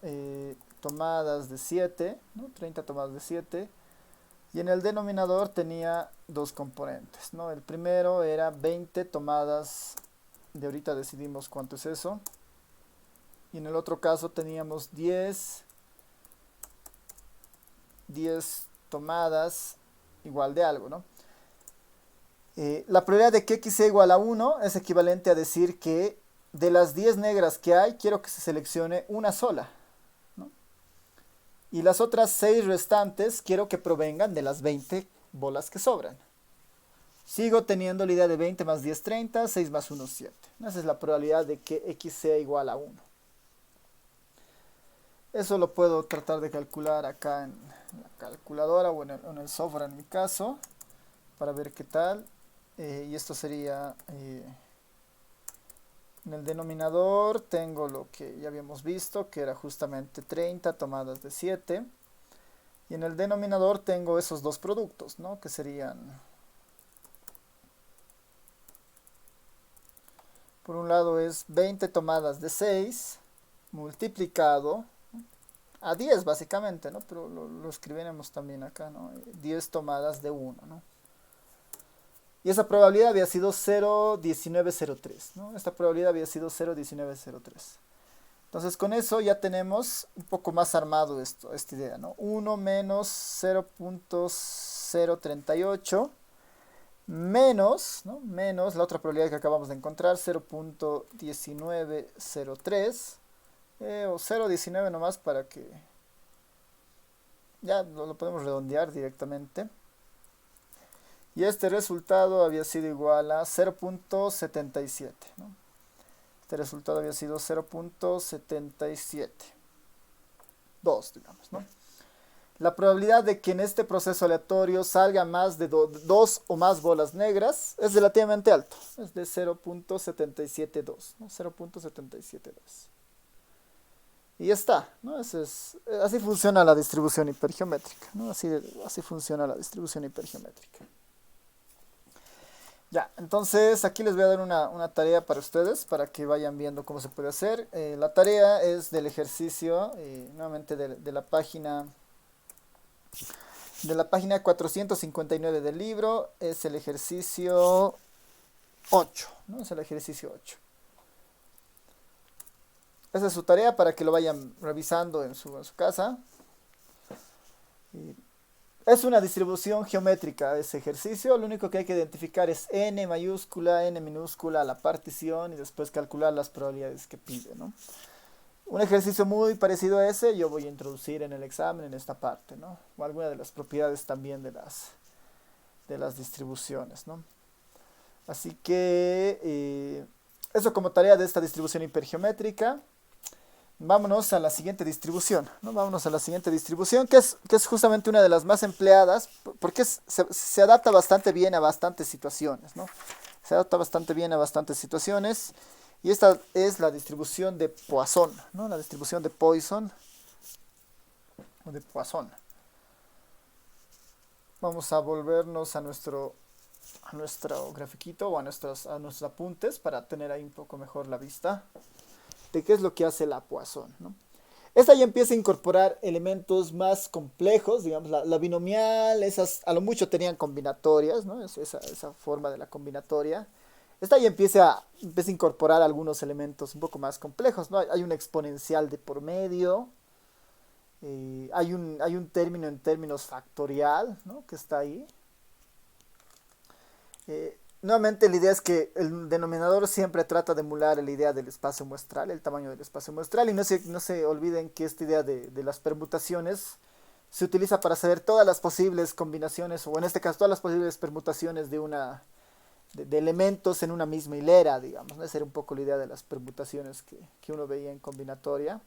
tomadas de 7, ¿no? 30 tomadas de 7. Y en el denominador tenía dos componentes, ¿no? El primero era 20 tomadas de ahorita decidimos cuánto es eso. Y en el otro caso teníamos 10 tomadas igual de algo, ¿no? La probabilidad de que x sea igual a 1 es equivalente a decir que de las 10 negras que hay, quiero que se seleccione una sola, ¿no? Y las otras 6 restantes quiero que provengan de las 20 bolas que sobran. Sigo teniendo la idea de 20 más 10, 30, 6 más 1, 7. Esa es la probabilidad de que x sea igual a 1. Eso lo puedo tratar de calcular acá en la calculadora o en el software en mi caso, para ver qué tal. Y esto sería, en el denominador tengo lo que ya habíamos visto, que era justamente 30 tomadas de 7. Y en el denominador tengo esos dos productos, ¿no? Que serían, por un lado es 20 tomadas de 6 multiplicado a 10 básicamente, ¿no? Pero lo escribiremos también acá, ¿no? 10 tomadas de 1, ¿no? Y esa probabilidad había sido 0,1903, ¿no? Esta probabilidad había sido 0,1903. Entonces con eso ya tenemos un poco más armado esta idea, ¿no? 1 menos 0,038 menos, ¿no? Menos la otra probabilidad que acabamos de encontrar, 0,1903. O 0,19 nomás para que ya lo podemos redondear directamente. Y este resultado había sido igual a 0,77, ¿no? Este resultado había sido 0,77. 2, digamos, ¿no? La probabilidad de que en este proceso aleatorio salga más de 2 o más bolas negras es relativamente alto. Es de 0,772, ¿no? 0,772. Y ya está, ¿no? Así funciona la distribución hipergeométrica, ¿no? Así funciona la distribución hipergeométrica. Ya, entonces aquí les voy a dar una tarea para ustedes, para que vayan viendo cómo se puede hacer. La tarea es del ejercicio, nuevamente de la página 459 del libro, es el ejercicio 8, ¿no? Es el ejercicio 8. Esa es su tarea para que lo vayan revisando en su casa. Es una distribución geométrica ese ejercicio. Lo único que hay que identificar es n mayúscula, n minúscula, la partición y después calcular las probabilidades que pide, ¿no? Un ejercicio muy parecido a ese yo voy a introducir en el examen en esta parte, ¿no? O alguna de las propiedades también de las distribuciones, ¿no? Así que eso como tarea de esta distribución hipergeométrica. Vámonos a la siguiente distribución, ¿no? Vámonos a la siguiente distribución, que es justamente una de las más empleadas, porque se adapta bastante bien a bastantes situaciones, ¿no? Se adapta bastante bien a bastantes situaciones, y esta es la distribución de Poisson, ¿no? La distribución de Poisson, o de Poisson. Vamos a volvernos a nuestro grafiquito o a nuestros apuntes para tener ahí un poco mejor la vista de qué es lo que hace la Poisson, ¿no? Esta ya empieza a incorporar elementos más complejos, digamos, la binomial, esas a lo mucho tenían combinatorias, ¿no? Esa forma de la combinatoria. Esta ya empieza a incorporar algunos elementos un poco más complejos, ¿no? Hay un exponencial de por medio, hay un término en términos factorial, ¿no? Que está ahí. Nuevamente la idea es que el denominador siempre trata de emular la idea del espacio muestral, el tamaño del espacio muestral, y no se olviden que esta idea de las permutaciones se utiliza para saber todas las posibles combinaciones, o en este caso todas las posibles permutaciones de elementos en una misma hilera, digamos, ¿no? Esa era un poco la idea de las permutaciones que uno veía en combinatoria.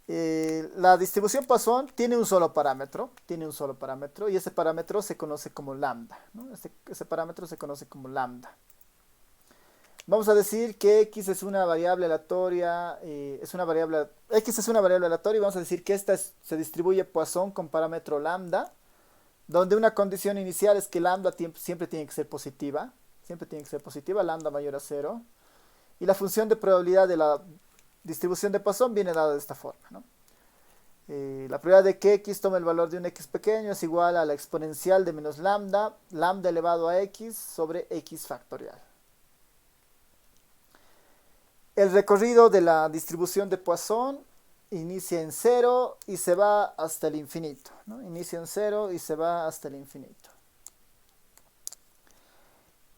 La distribución Poisson tiene un solo parámetro, y ese parámetro se conoce como lambda, ¿no? Ese parámetro se conoce como lambda. Vamos a decir que x es una variable aleatoria, x es una variable aleatoria y vamos a decir que se distribuye Poisson con parámetro lambda, donde una condición inicial es que lambda siempre tiene que ser positiva, lambda mayor a cero, y la función de probabilidad de la distribución de Poisson viene dada de esta forma, ¿no? La probabilidad de que x tome el valor de un x pequeño es igual a la exponencial de menos lambda, lambda elevado a x sobre x factorial. El recorrido de la distribución de Poisson inicia en 0 y se va hasta el infinito, ¿no? Inicia en 0 y se va hasta el infinito.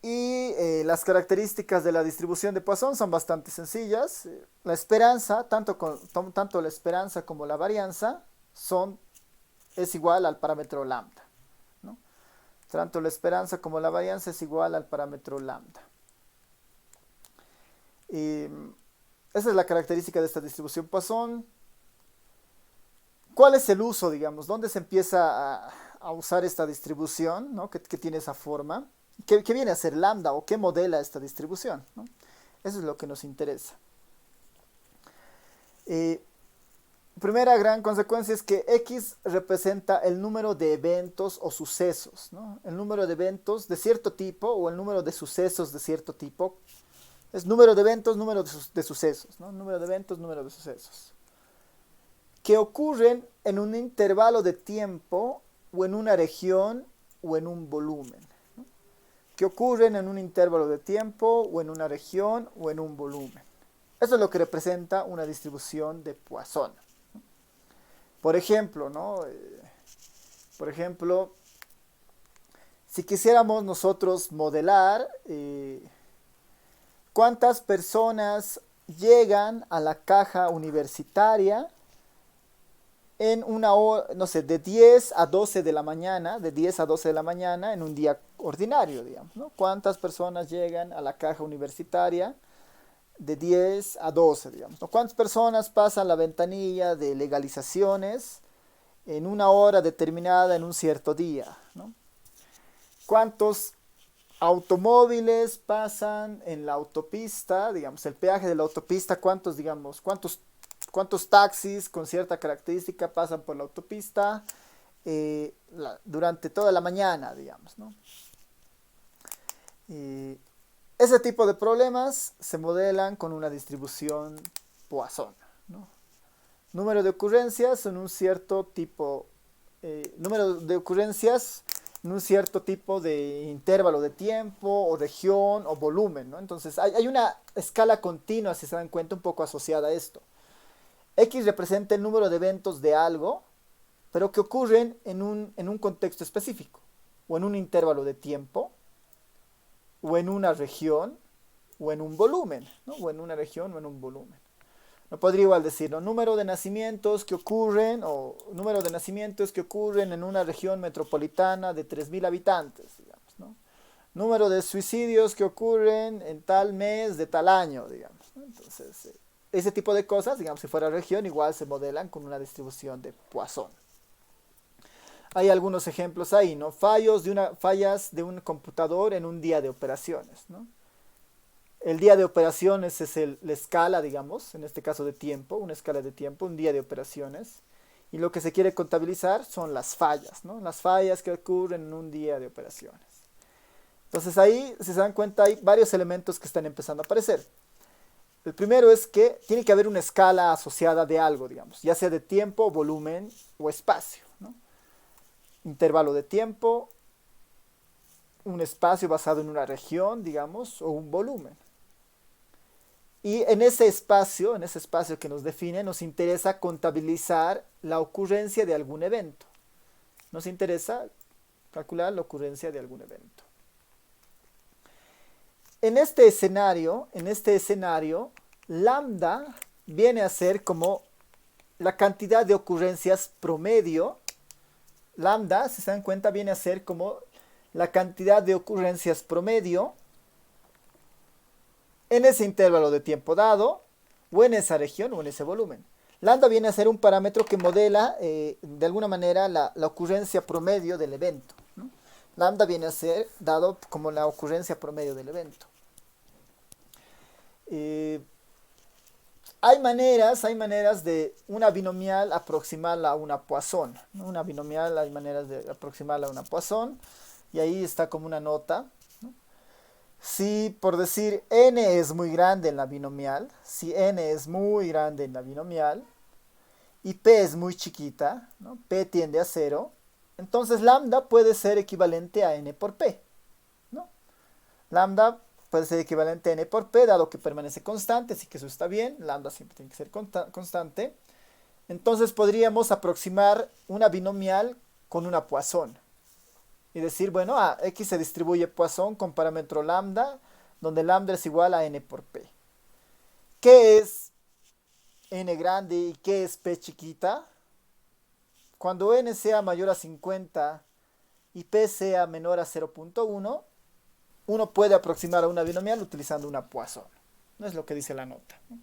Y las características de la distribución de Poisson son bastante sencillas. La esperanza, tanto la esperanza como la varianza, es igual al parámetro lambda, ¿no? Tanto la esperanza como la varianza es igual al parámetro lambda. Y esa es la característica de esta distribución Poisson. ¿Cuál es el uso, digamos? ¿Dónde se empieza a usar esta distribución, ¿no? que tiene esa forma? ¿Qué viene a ser lambda o qué modela esta distribución, ¿no? Eso es lo que nos interesa. Primera gran consecuencia es que x representa el número de eventos o sucesos, ¿no? El número de eventos de cierto tipo o el número de sucesos de cierto tipo. Es número de eventos, número de sucesos, ¿no? Número de eventos, número de sucesos. Que ocurren en un intervalo de tiempo o en una región o en un volumen. Que ocurren en un intervalo de tiempo o en una región o en un volumen. Eso es lo que representa una distribución de Poisson. Por ejemplo, ¿no? Si quisiéramos nosotros modelar cuántas personas llegan a la caja universitaria en una hora, no sé, de 10 a 12 de la mañana, en un día ordinario, digamos, ¿no? ¿Cuántas personas llegan a la caja universitaria de 10 a 12, digamos, ¿no? ¿Cuántas personas pasan la ventanilla de legalizaciones en una hora determinada en un cierto día, ¿no? ¿Cuántos automóviles pasan en la autopista, digamos, el peaje de la autopista, cuántos taxis con cierta característica pasan por la autopista durante toda la mañana, digamos, ¿no? Ese tipo de problemas se modelan con una distribución Poisson, ¿no? Número de ocurrencias en un cierto tipo, de intervalo de tiempo o región o volumen, ¿no? Entonces hay una escala continua, si se dan cuenta, un poco asociada a esto. X representa el número de eventos de algo, pero que ocurren en un contexto específico, o en un intervalo de tiempo, o en una región, o en un volumen, ¿no? O en una región o en un volumen. No podría igual decir, ¿no? Número de nacimientos que ocurren en una región metropolitana de 3.000 habitantes, digamos, ¿no? Número de suicidios que ocurren en tal mes de tal año, digamos, ¿no? Entonces, ese tipo de cosas, digamos, si fuera región, igual se modelan con una distribución de Poisson. Hay algunos ejemplos ahí, ¿no? Fallas de un computador en un día de operaciones, ¿no? El día de operaciones es la escala, digamos, en este caso de tiempo, una escala de tiempo, un día de operaciones. Y lo que se quiere contabilizar son las fallas, ¿no? Las fallas que ocurren en un día de operaciones. Entonces ahí, si se dan cuenta, hay varios elementos que están empezando a aparecer. El primero es que tiene que haber una escala asociada de algo, digamos, ya sea de tiempo, volumen o espacio, ¿no? Intervalo de tiempo, un espacio basado en una región, digamos, o un volumen. Y en ese espacio que nos define, nos interesa contabilizar la ocurrencia de algún evento. Nos interesa calcular la ocurrencia de algún evento. En este escenario, lambda viene a ser como la cantidad de ocurrencias promedio. Lambda, si se dan cuenta, viene a ser como la cantidad de ocurrencias promedio en ese intervalo de tiempo dado, o en esa región, o en ese volumen. Lambda viene a ser un parámetro que modela de alguna manera la ocurrencia promedio del evento, ¿no? Lambda viene a ser dado como la ocurrencia promedio del evento. Eh, hay maneras de una binomial aproximarla a una Poisson, ¿no? Una binomial hay maneras de aproximarla a una Poisson, y ahí está como una nota, ¿no? Si por decir n es muy grande en la binomial, si n es muy grande en la binomial y p es muy chiquita, ¿no? P tiende a 0, entonces lambda puede ser equivalente a n por p, ¿no? Lambda puede ser equivalente a n por p, dado que permanece constante, así que eso está bien. Lambda siempre tiene que ser constante. Entonces podríamos aproximar una binomial con una Poisson y decir, bueno, x se distribuye Poisson con parámetro lambda, donde lambda es igual a n por p. ¿Qué es n grande y qué es p chiquita? Cuando n sea mayor a 50 y p sea menor a 0.1, uno puede aproximar a una binomial utilizando una Poisson. No es lo que dice la nota, ¿no?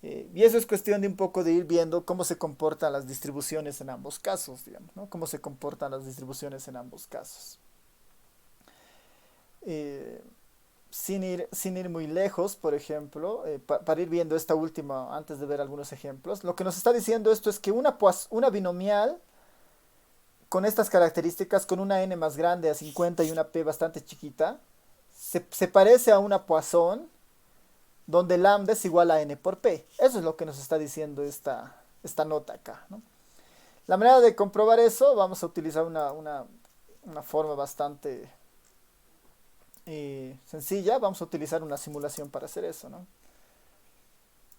Y eso es cuestión de un poco de ir viendo cómo se comportan las distribuciones en ambos casos, digamos, ¿no? Cómo se comportan las distribuciones en ambos casos. Sin ir muy lejos, por ejemplo, para ir viendo esta última, antes de ver algunos ejemplos, lo que nos está diciendo esto es que una binomial con estas características, con una n más grande a 50 y una p bastante chiquita, se parece a una Poisson donde lambda es igual a n por p. Eso es lo que nos está diciendo esta nota acá, ¿no? La manera de comprobar eso, vamos a utilizar una forma bastante sencilla. Vamos a utilizar una simulación para hacer eso, ¿no?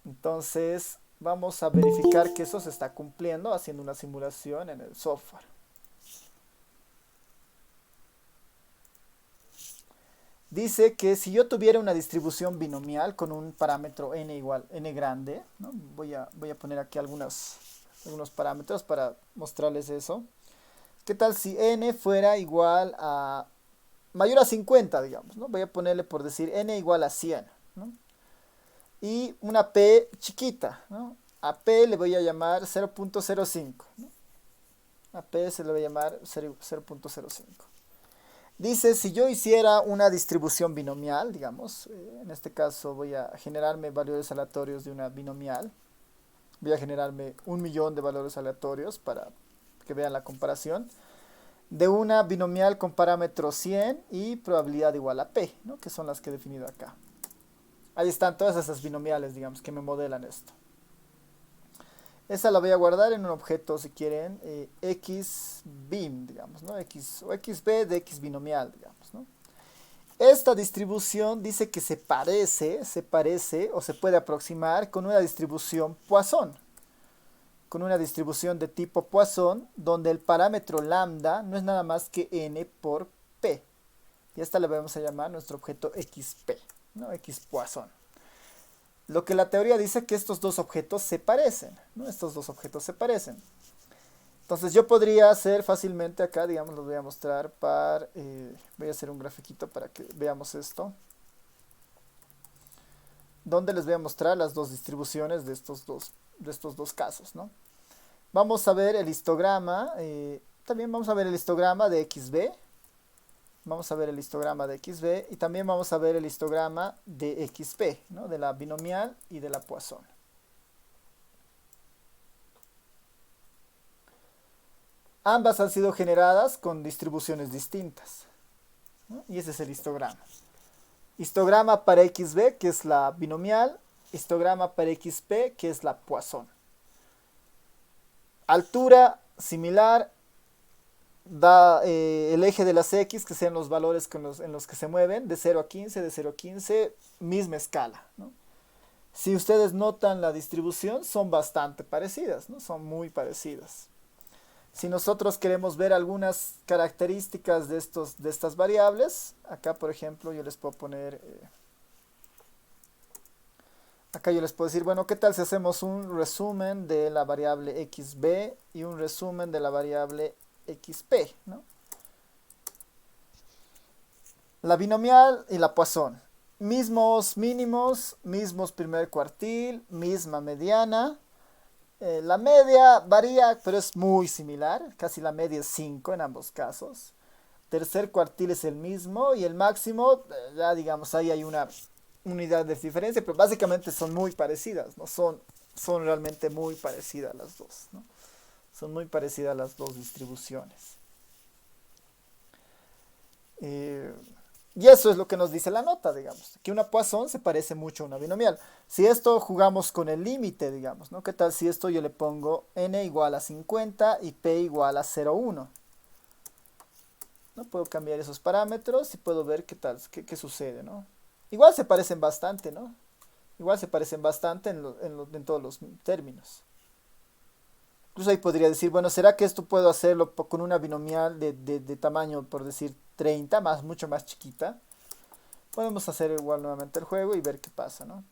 Entonces, vamos a verificar que eso se está cumpliendo haciendo una simulación en el software. Dice que si yo tuviera una distribución binomial con un parámetro n igual n grande, ¿no? Voy a poner aquí algunos parámetros para mostrarles eso. ¿Qué tal si n fuera igual a mayor a 50, digamos, ¿no? Voy a ponerle por decir n igual a 100, ¿no? Y una p chiquita, ¿no? A p le voy a llamar 0.05, ¿no? A p se le voy a llamar 0.05. Dice, si yo hiciera una distribución binomial, digamos, en este caso voy a generarme valores aleatorios de una binomial. Voy a generarme 1.000.000 de valores aleatorios para que vean la comparación. De una binomial con parámetro 100 y probabilidad igual a p, ¿no? Que son las que he definido acá. Ahí están todas esas binomiales, digamos, que me modelan esto. Esa la voy a guardar en un objeto, si quieren, xbim, digamos, ¿no? X o xb de x binomial, digamos, ¿no? Esta distribución dice que se parece o se puede aproximar con una distribución Poisson. Con una distribución de tipo Poisson, donde el parámetro lambda no es nada más que n por p. Y esta le vamos a llamar nuestro objeto xp, ¿no? X Poisson. Lo que la teoría dice que estos dos objetos se parecen, ¿no? Estos dos objetos se parecen. Entonces yo podría hacer fácilmente acá, digamos, los voy a mostrar voy a hacer un grafiquito para que veamos esto. Donde les voy a mostrar las dos distribuciones de estos dos casos, ¿no? Vamos a ver el histograma, también vamos a ver el histograma de xb. Vamos a ver el histograma de xb y también vamos a ver el histograma de xp, ¿no? De la binomial y de la Poisson. Ambas han sido generadas con distribuciones distintas, ¿no? Y ese es el histograma. Histograma para xb, que es la binomial. Histograma para xp, que es la Poisson. Altura similar. Da el eje de las x, que sean los valores en los que se mueven, de 0 a 15, de 0 a 15, misma escala, ¿no? Si ustedes notan la distribución, son bastante parecidas, ¿no? Son muy parecidas. Si nosotros queremos ver algunas características de estas variables, acá por ejemplo yo les puedo poner, acá yo les puedo decir, bueno, ¿qué tal si hacemos un resumen de la variable xb y un resumen de la variable xp, ¿no? La binomial y la Poisson, mismos mínimos, mismos primer cuartil, misma mediana, La media varía, pero es muy similar. Casi la media es 5 en ambos casos. Tercer cuartil es el mismo y el máximo, ya digamos, ahí hay una unidad de diferencia, pero básicamente son muy parecidas, ¿no? Son realmente muy parecidas las dos, ¿no? Son muy parecidas las dos distribuciones. Eh, y eso es lo que nos dice la nota, digamos, que una Poisson se parece mucho a una binomial. Si esto jugamos con el límite, digamos, ¿no? ¿Qué tal si esto yo le pongo n igual a 50 y p igual a 0,1? ¿No? Puedo cambiar esos parámetros y puedo ver qué tal, qué sucede, ¿no? Igual se parecen bastante, ¿no? Igual se parecen bastante en todos los términos. Incluso ahí podría decir, bueno, ¿será que esto puedo hacerlo con una binomial de tamaño, por decir, 30, mucho más chiquita? Podemos hacer igual nuevamente el juego y ver qué pasa, ¿no?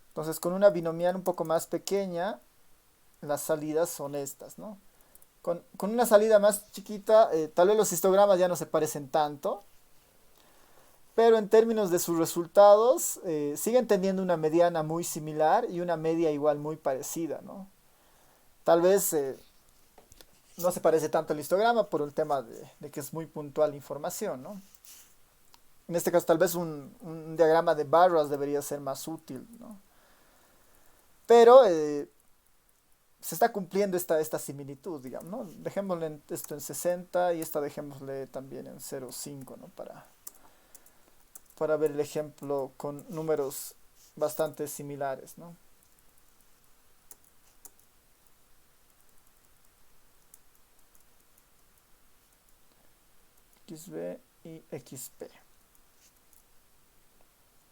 Entonces, con una binomial un poco más pequeña, las salidas son estas, ¿no? Con una salida más chiquita, tal vez los histogramas ya no se parecen tanto, pero en términos de sus resultados, siguen teniendo una mediana muy similar y una media igual muy parecida, ¿no? Tal vez no se parece tanto el histograma por el tema de que es muy puntual la información, ¿no? En este caso tal vez un diagrama de barras debería ser más útil, ¿no? Pero se está cumpliendo esta similitud, digamos, ¿no? Dejémosle esto en 60 y esta dejémosle también en 0,5, ¿no? Para ver el ejemplo con números bastante similares, ¿no? XB y XP.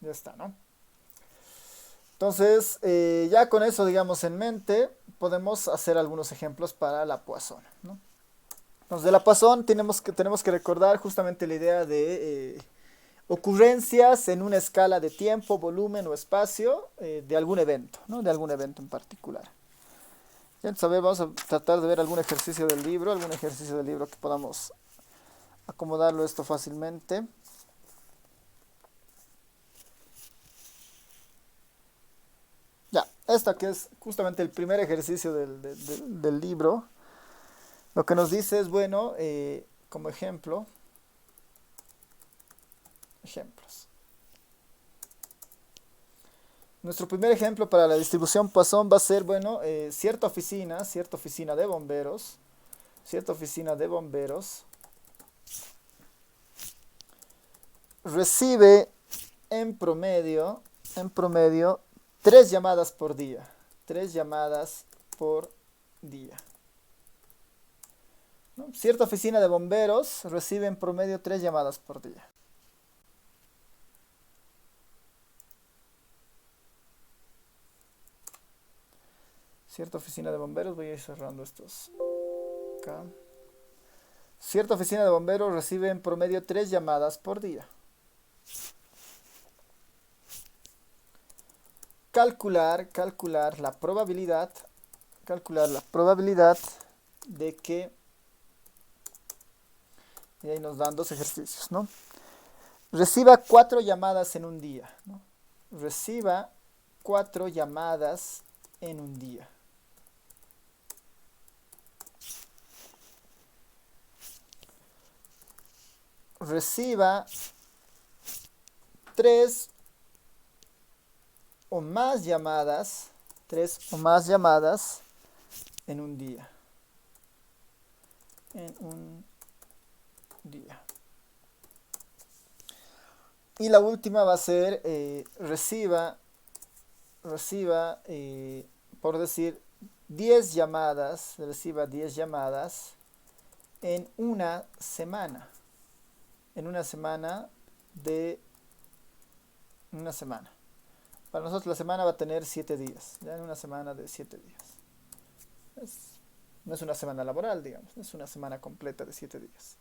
Ya está, ¿no? Entonces, ya con eso, digamos, en mente, podemos hacer algunos ejemplos para la Poisson, ¿no? Entonces, de la Poisson tenemos que recordar justamente la idea de ocurrencias en una escala de tiempo, volumen o espacio de algún evento, ¿no? De algún evento en particular. Ya, entonces, a ver, vamos a tratar de ver algún ejercicio del libro que podamos acomodarlo esto fácilmente. Ya, esta que es justamente el primer ejercicio del libro, lo que nos dice es, bueno, como ejemplos. Nuestro primer ejemplo para la distribución Poisson va a ser, bueno, cierta oficina de bomberos, recibe en promedio, 3 llamadas por día. ¿No? Cierta oficina de bomberos recibe en promedio 3 llamadas por día. Cierta oficina de bomberos, voy a ir cerrando estos acá. Cierta oficina de bomberos recibe en promedio 3 llamadas por día. Calcular la probabilidad de que, y ahí nos dan dos ejercicios, ¿no? Reciba 4 llamadas en un día, ¿no? Reciba 4 llamadas en un día. Reciba 3 o más llamadas en un día. Y la última va a ser reciba, por decir, 10 llamadas, reciba 10 llamadas en una semana. En una semana. Para nosotros la semana va a tener 7 días. Ya en una semana de 7 días. No es una semana laboral, digamos. Es una semana completa de 7 días.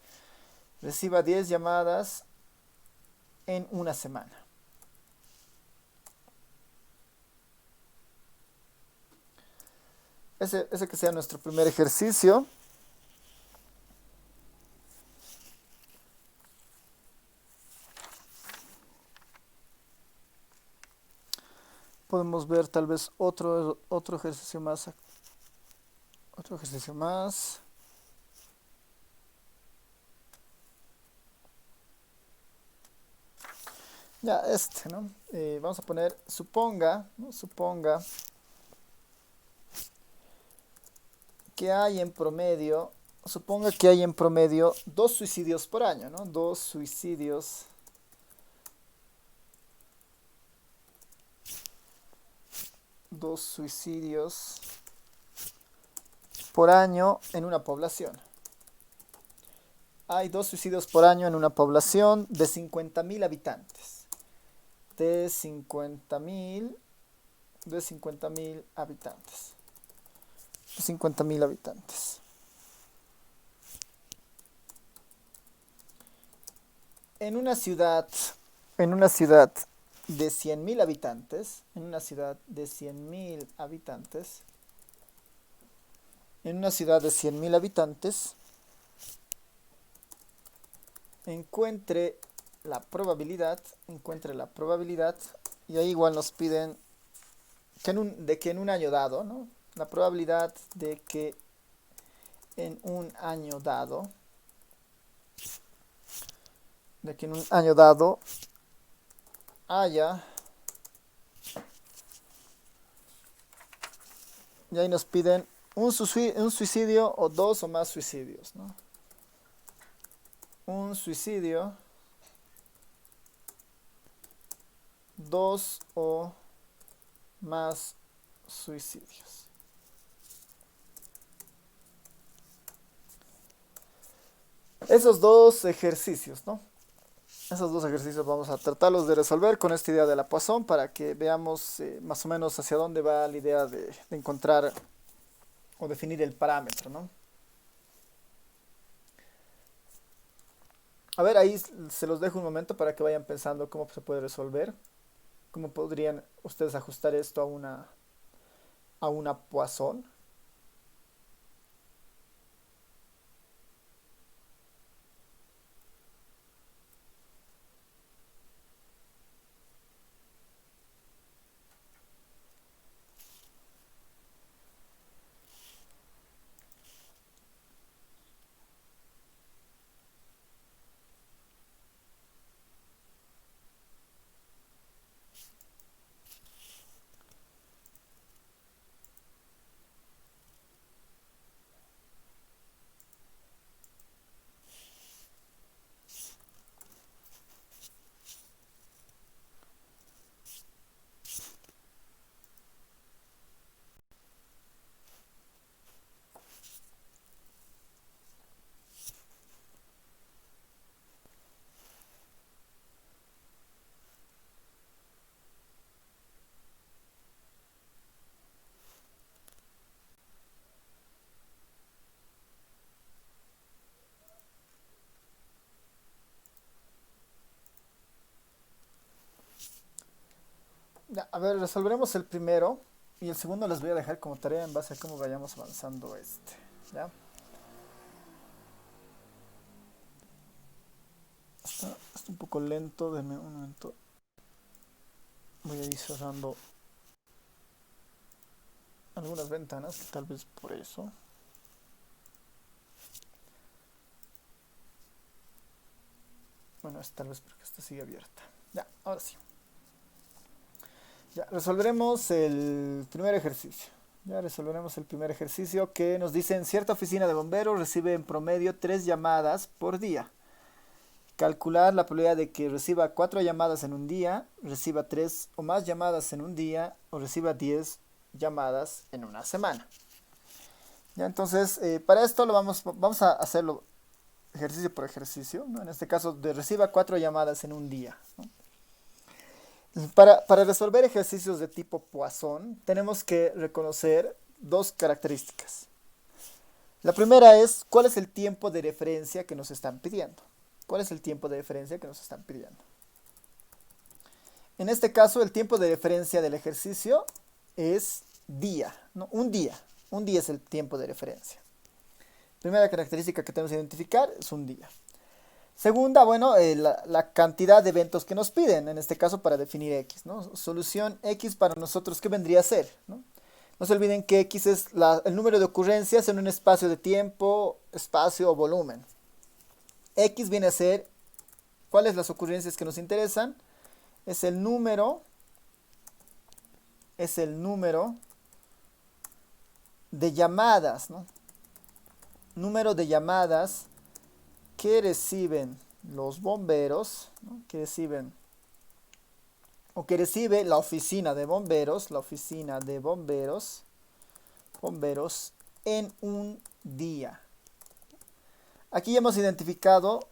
Reciba 10 llamadas en una semana. Ese que sea nuestro primer ejercicio. podemos ver tal vez otro ejercicio más. Otro ejercicio más. Ya, ¿no? Vamos a poner, suponga, ¿no? Suponga que hay en promedio, suponga que hay en promedio 2 suicidios por año, ¿no? 2 suicidios. 2 suicidios por año en una población. Hay 2 suicidios por año en una población de 50.000 habitantes. De 50.000 habitantes. 50.000 habitantes. En una ciudad de 100.000 habitantes, en una ciudad de 100.000 habitantes, en una ciudad de 100.000 habitantes, encuentre la probabilidad, y ahí igual nos piden de que en un año dado, ¿no? La probabilidad de que en un año dado, haya, y ahí nos piden un suicidio o 2 o más suicidios, ¿no? Un suicidio, 2 o más suicidios. Esos dos ejercicios, ¿no? Esos dos ejercicios vamos a tratarlos de resolver con esta idea de la Poisson para que veamos más o menos hacia dónde va la idea de encontrar o definir el parámetro, ¿no? A ver, ahí se los dejo un momento para que vayan pensando cómo se puede resolver, cómo podrían ustedes ajustar esto a una Poisson. Ya, a ver, resolveremos el primero y el segundo les voy a dejar como tarea en base a cómo vayamos avanzando ¿ya? Está un poco lento, denme un momento. Voy a ir cerrando algunas ventanas, tal vez por eso. Bueno, es tal vez porque esta sigue abierta. Ya, ahora sí. Ya, resolveremos el primer ejercicio. Que nos dice: en cierta oficina de bomberos recibe en promedio 3 llamadas por día. Calcular la probabilidad de que reciba 4 llamadas en un día, reciba 3 o más llamadas en un día o reciba 10 llamadas en una semana. Ya, entonces, para esto vamos a hacerlo ejercicio por ejercicio, ¿no? En este caso, reciba 4 llamadas en un día, ¿no? Para resolver ejercicios de tipo Poisson, tenemos que reconocer 2 características. La primera es, ¿cuál es el tiempo de referencia que nos están pidiendo? En este caso, el tiempo de referencia del ejercicio es día, ¿no? Un día. Un día es el tiempo de referencia. Primera característica que tenemos que identificar es un día. Segunda, bueno, la cantidad de eventos que nos piden, en este caso para definir X, ¿no? Solución X para nosotros, ¿qué vendría a ser? No se olviden que X es el número de ocurrencias en un espacio de tiempo, espacio o volumen. X viene a ser, ¿cuáles las ocurrencias que nos interesan? Es el número de llamadas, ¿no? Número de llamadas que reciben los bomberos, ¿no? Que reciben o que recibe la oficina de bomberos, bomberos en un día. Aquí ya hemos identificado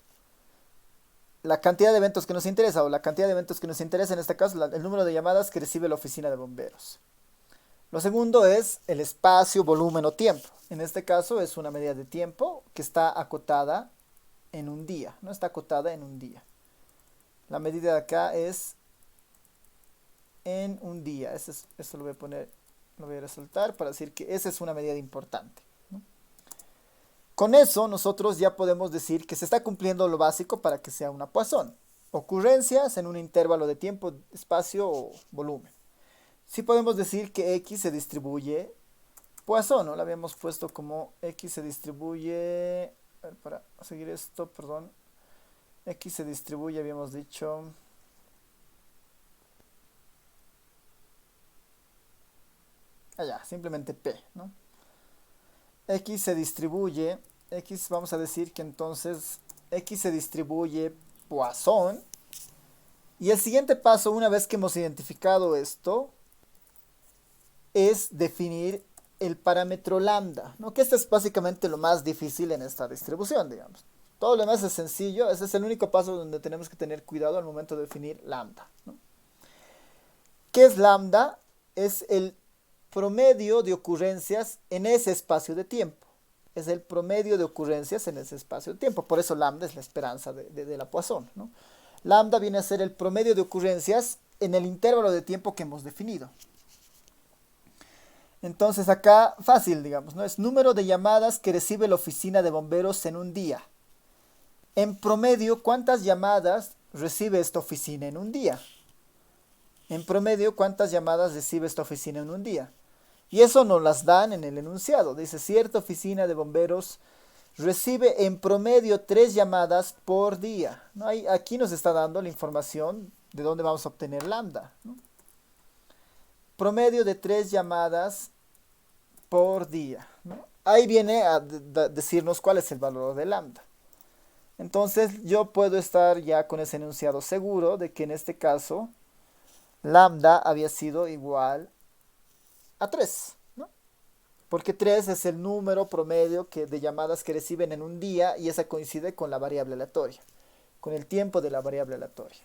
la cantidad de eventos que nos interesa, o la cantidad de eventos que nos interesa en este caso, el número de llamadas que recibe la oficina de bomberos. Lo segundo es el espacio, volumen o tiempo. En este caso es una medida de tiempo que está acotada en un día, no está acotada en un día. La medida de acá es en un día. Esto lo voy a poner, lo voy a resaltar para decir que esa es una medida importante, ¿no? Con eso nosotros ya podemos decir que se está cumpliendo lo básico para que sea una Poisson. Ocurrencias en un intervalo de tiempo, espacio o volumen. Sí podemos decir que X se distribuye Poisson, ¿no? La habíamos puesto como X se distribuye, a ver, para seguir esto, perdón. X se distribuye, habíamos dicho, allá, simplemente P, ¿no? X se distribuye, X vamos a decir que entonces X se distribuye Poisson. Y el siguiente paso, una vez que hemos identificado esto, es definir el parámetro lambda, ¿no? Que este es básicamente lo más difícil en esta distribución, digamos. Todo lo demás es sencillo, ese es el único paso donde tenemos que tener cuidado al momento de definir lambda, ¿no? ¿Qué es lambda? Es el promedio de ocurrencias en ese espacio de tiempo. Es el promedio de ocurrencias en ese espacio de tiempo. Por eso lambda es la esperanza de la Poisson, ¿no? Lambda viene a ser el promedio de ocurrencias en el intervalo de tiempo que hemos definido. Entonces acá, fácil, digamos, ¿no? Es número de llamadas que recibe la oficina de bomberos en un día. En promedio, ¿cuántas llamadas recibe esta oficina en un día? En promedio, ¿cuántas llamadas recibe esta oficina en un día? Y eso nos las dan en el enunciado. Dice, cierta oficina de bomberos recibe en promedio 3 llamadas por día, ¿no? Aquí nos está dando la información de dónde vamos a obtener lambda, ¿no? Promedio de 3 llamadas por día, ¿no? Ahí viene a decirnos cuál es el valor de lambda. Entonces yo puedo estar ya con ese enunciado seguro de que en este caso lambda había sido igual a 3, ¿no? Porque 3 es el número promedio de llamadas que reciben en un día y esa coincide con la variable aleatoria, con el tiempo de la variable aleatoria.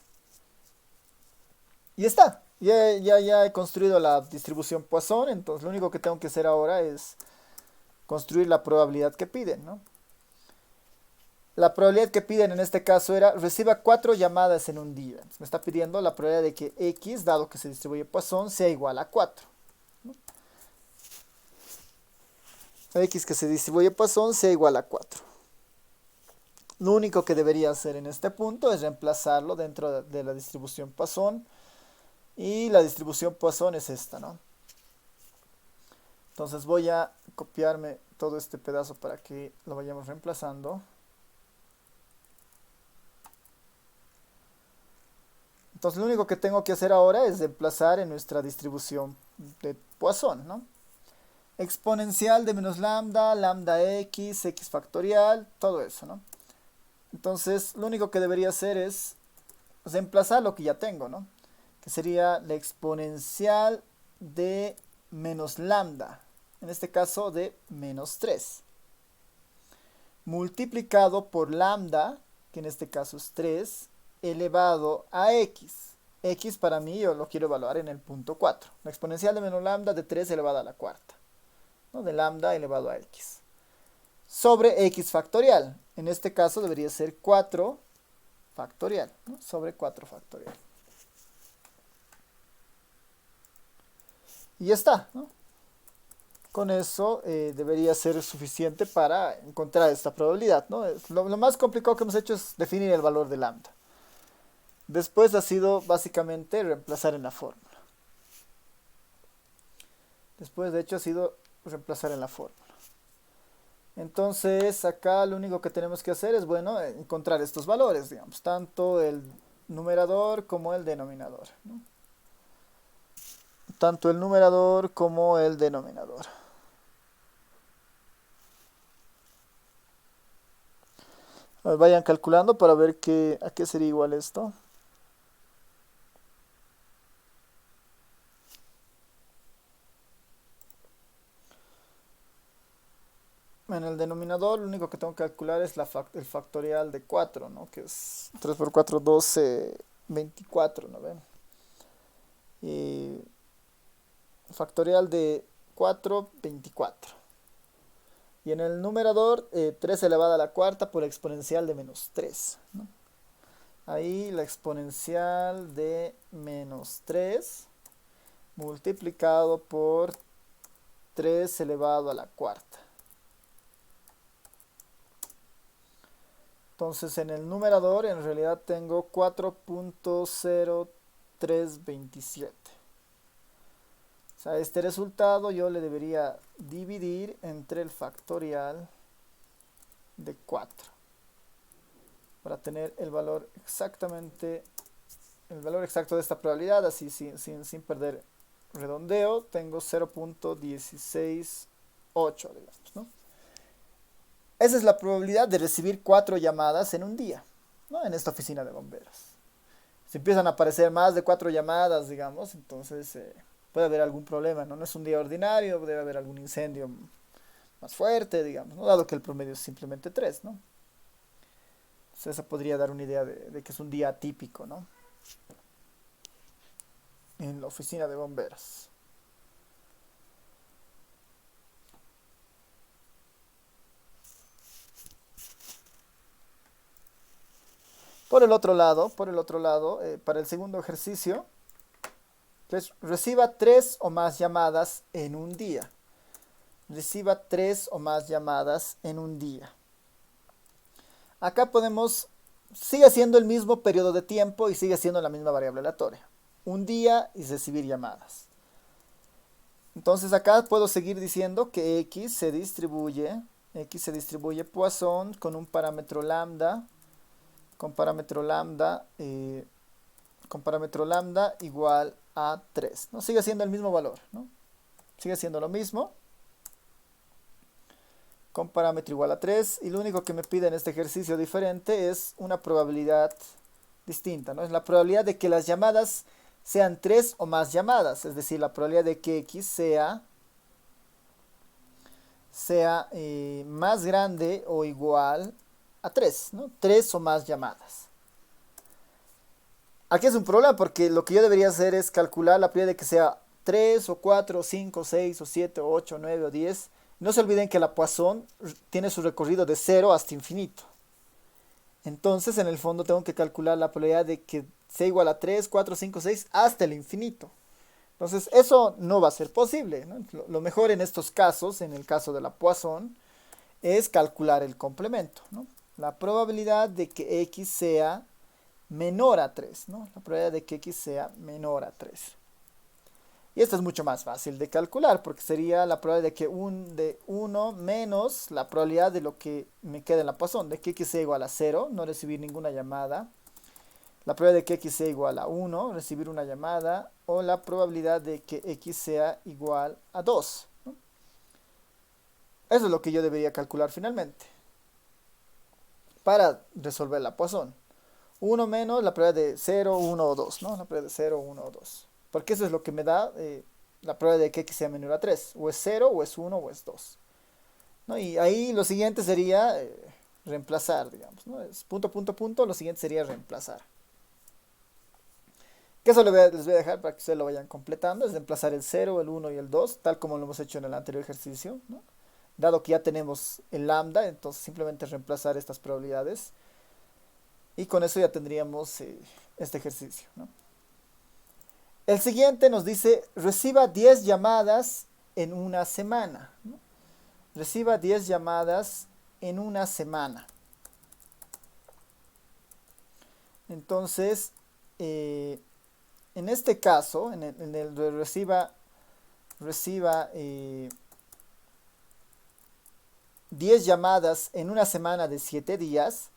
Y está, ya he construido la distribución Poisson, entonces lo único que tengo que hacer ahora es construir la probabilidad que piden, ¿no? La probabilidad que piden en este caso era reciba 4 llamadas en un día. Entonces me está pidiendo la probabilidad de que X, dado que se distribuye Poisson, sea igual a 4, ¿no? X que se distribuye Poisson sea igual a 4. Lo único que debería hacer en este punto es reemplazarlo dentro de la distribución Poisson. Y la distribución Poisson es esta, ¿no? Entonces voy a copiarme todo este pedazo para que lo vayamos reemplazando. Entonces lo único que tengo que hacer ahora es reemplazar en nuestra distribución de Poisson, ¿no? Exponencial de menos lambda, lambda x, x factorial, todo eso, ¿no? Entonces lo único que debería hacer es reemplazar lo que ya tengo, ¿no? Que sería la exponencial de menos lambda, en este caso de menos 3, multiplicado por lambda, que en este caso es 3, elevado a x. X para mí yo lo quiero evaluar en el punto 4. La exponencial de menos lambda de 3 elevado a la cuarta, ¿no? De lambda elevado a x. Sobre x factorial. En este caso debería ser 4 factorial, ¿no? Sobre 4 factorial. Y ya está, ¿no? Con eso debería ser suficiente para encontrar esta probabilidad, ¿no? Lo más complicado que hemos hecho es definir el valor de lambda. Después ha sido básicamente reemplazar en la fórmula. Después de hecho ha sido reemplazar en la fórmula. Entonces acá lo único que tenemos que hacer es, bueno, encontrar estos valores, digamos, tanto el numerador como el denominador, ¿no? Tanto el numerador como el denominador. A ver, vayan calculando para ver a qué sería igual esto. En el denominador lo único que tengo que calcular es el factorial de 4, ¿no? Que es 3 por 4, 12, 24, ¿no ven? Y factorial de 4, 24. Y en el numerador, 3 elevado a la cuarta por exponencial de menos 3, ¿no? Ahí la exponencial de menos 3 multiplicado por 3 elevado a la cuarta. Entonces en el numerador en realidad tengo 4.0327. O sea, este resultado yo le debería dividir entre el factorial de 4 para tener el valor exacto de esta probabilidad, así sin perder redondeo, tengo 0.168, digamos, ¿no? Esa es la probabilidad de recibir 4 llamadas en un día, ¿no? En esta oficina de bomberos. Si empiezan a aparecer más de 4 llamadas, digamos, entonces puede haber algún problema, ¿no? No es un día ordinario, debe haber algún incendio más fuerte, digamos, ¿no? Dado que el promedio es simplemente 3, ¿no? Entonces eso podría dar una idea de que es un día atípico, ¿no? En la oficina de bomberos. Por el otro lado, para el segundo ejercicio, pues reciba 3 o más llamadas en un día. Reciba 3 o más llamadas en un día. Acá sigue siendo el mismo periodo de tiempo y sigue siendo la misma variable aleatoria. Un día y recibir llamadas. Entonces acá puedo seguir diciendo que X se distribuye Poisson con un parámetro lambda, con parámetro lambda igual a 3, ¿no? Sigue siendo el mismo valor, ¿no? Sigue siendo lo mismo, con parámetro igual a 3, y lo único que me pide en este ejercicio diferente es una probabilidad distinta, ¿no? Es la probabilidad de que las llamadas sean 3 o más llamadas, es decir, la probabilidad de que X sea más grande o igual a 3, ¿no? 3 o más llamadas. Aquí es un problema porque lo que yo debería hacer es calcular la probabilidad de que sea 3 o 4 o 5 o 6 o 7 o 8 o 9 o 10. No se olviden que la Poisson tiene su recorrido de 0 hasta infinito. Entonces, en el fondo tengo que calcular la probabilidad de que sea igual a 3, 4, 5, 6 hasta el infinito. Entonces, eso no va a ser posible, ¿no? Lo mejor en estos casos, en el caso de la Poisson, es calcular el complemento, ¿no? La probabilidad de que X sea menor a 3, ¿no? La probabilidad de que X sea menor a 3. Y esto es mucho más fácil de calcular porque sería la probabilidad de 1 menos la probabilidad de lo que me queda en la Poisson, de que X sea igual a 0, no recibir ninguna llamada. La probabilidad de que X sea igual a 1, recibir una llamada, o la probabilidad de que X sea igual a 2, ¿no? Eso es lo que yo debería calcular finalmente para resolver la Poisson. 1 menos la probabilidad de 0, 1 o 2, ¿no? La probabilidad de 0, 1 o 2. Porque eso es lo que me da la probabilidad de que X sea menor a 3. O es 0, o es 1, o es 2, ¿no? Y ahí lo siguiente sería reemplazar, digamos, ¿no? Es punto, punto, punto. Lo siguiente sería reemplazar. Que eso les voy a dejar para que ustedes lo vayan completando. Es reemplazar el 0, el 1 y el 2, tal como lo hemos hecho en el anterior ejercicio, ¿no? Dado que ya tenemos el lambda, entonces simplemente reemplazar estas probabilidades. Y con eso ya tendríamos este ejercicio, ¿no? El siguiente nos dice, reciba 10 llamadas en una semana, ¿no? Reciba 10 llamadas en una semana. Entonces, en este caso, en el de reciba 10 llamadas en una semana de 7 días,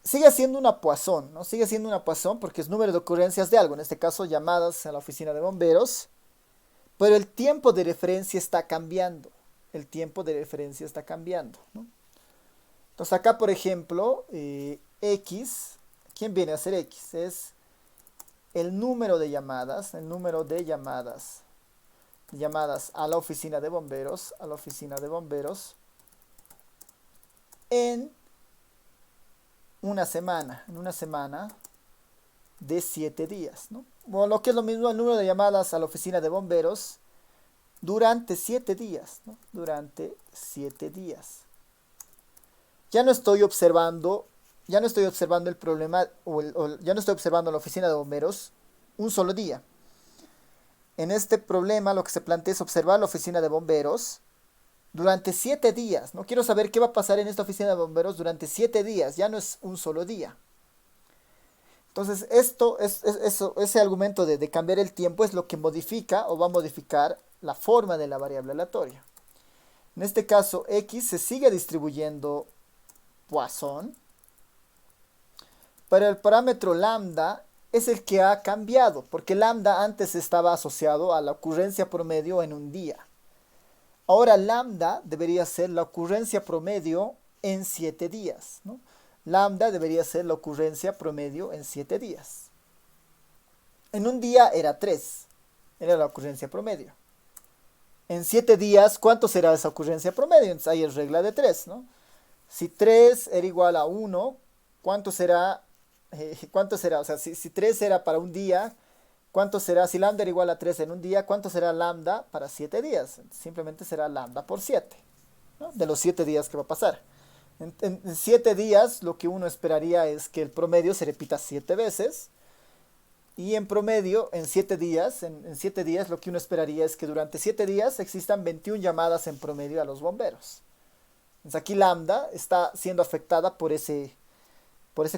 sigue siendo una Poisson, ¿no? Sigue siendo una Poisson porque es número de ocurrencias de algo, en este caso llamadas a la oficina de bomberos, pero el tiempo de referencia está cambiando. El tiempo de referencia está cambiando, ¿no? Entonces acá, por ejemplo, X, ¿quién viene a ser X? Es el número de llamadas, llamadas a la oficina de bomberos, en una semana de 7 días, ¿no? Bueno, lo que es lo mismo, el número de llamadas a la oficina de bomberos durante 7 días, ¿no? Durante 7 días. Ya no estoy observando el problema, ya no estoy observando la oficina de bomberos un solo día. En este problema lo que se plantea es observar la oficina de bomberos durante 7 días. No quiero saber qué va a pasar en esta oficina de bomberos durante 7 días, ya no es un solo día. Entonces, ese argumento de cambiar el tiempo es lo que modifica o va a modificar la forma de la variable aleatoria. En este caso, X se sigue distribuyendo Poisson, pero el parámetro lambda es el que ha cambiado, porque lambda antes estaba asociado a la ocurrencia promedio en un día. Ahora lambda debería ser la ocurrencia promedio en 7 días, ¿no? Lambda debería ser la ocurrencia promedio en 7 días. En un día era 3, era la ocurrencia promedio. En 7 días, ¿cuánto será esa ocurrencia promedio? Entonces ahí es regla de 3, ¿no? Si 3 era igual a 1, ¿cuánto será? O sea, si 3 era para un día, ¿cuánto será? Si lambda era igual a 3 en un día, ¿cuánto será lambda para 7 días? Simplemente será lambda por 7, ¿no? De los 7 días que va a pasar. En 7 días lo que uno esperaría es que el promedio se repita 7 veces. Y en promedio, en 7 días, en 7 días lo que uno esperaría es que durante 7 días existan 21 llamadas en promedio a los bomberos. Entonces aquí lambda está siendo afectada por ese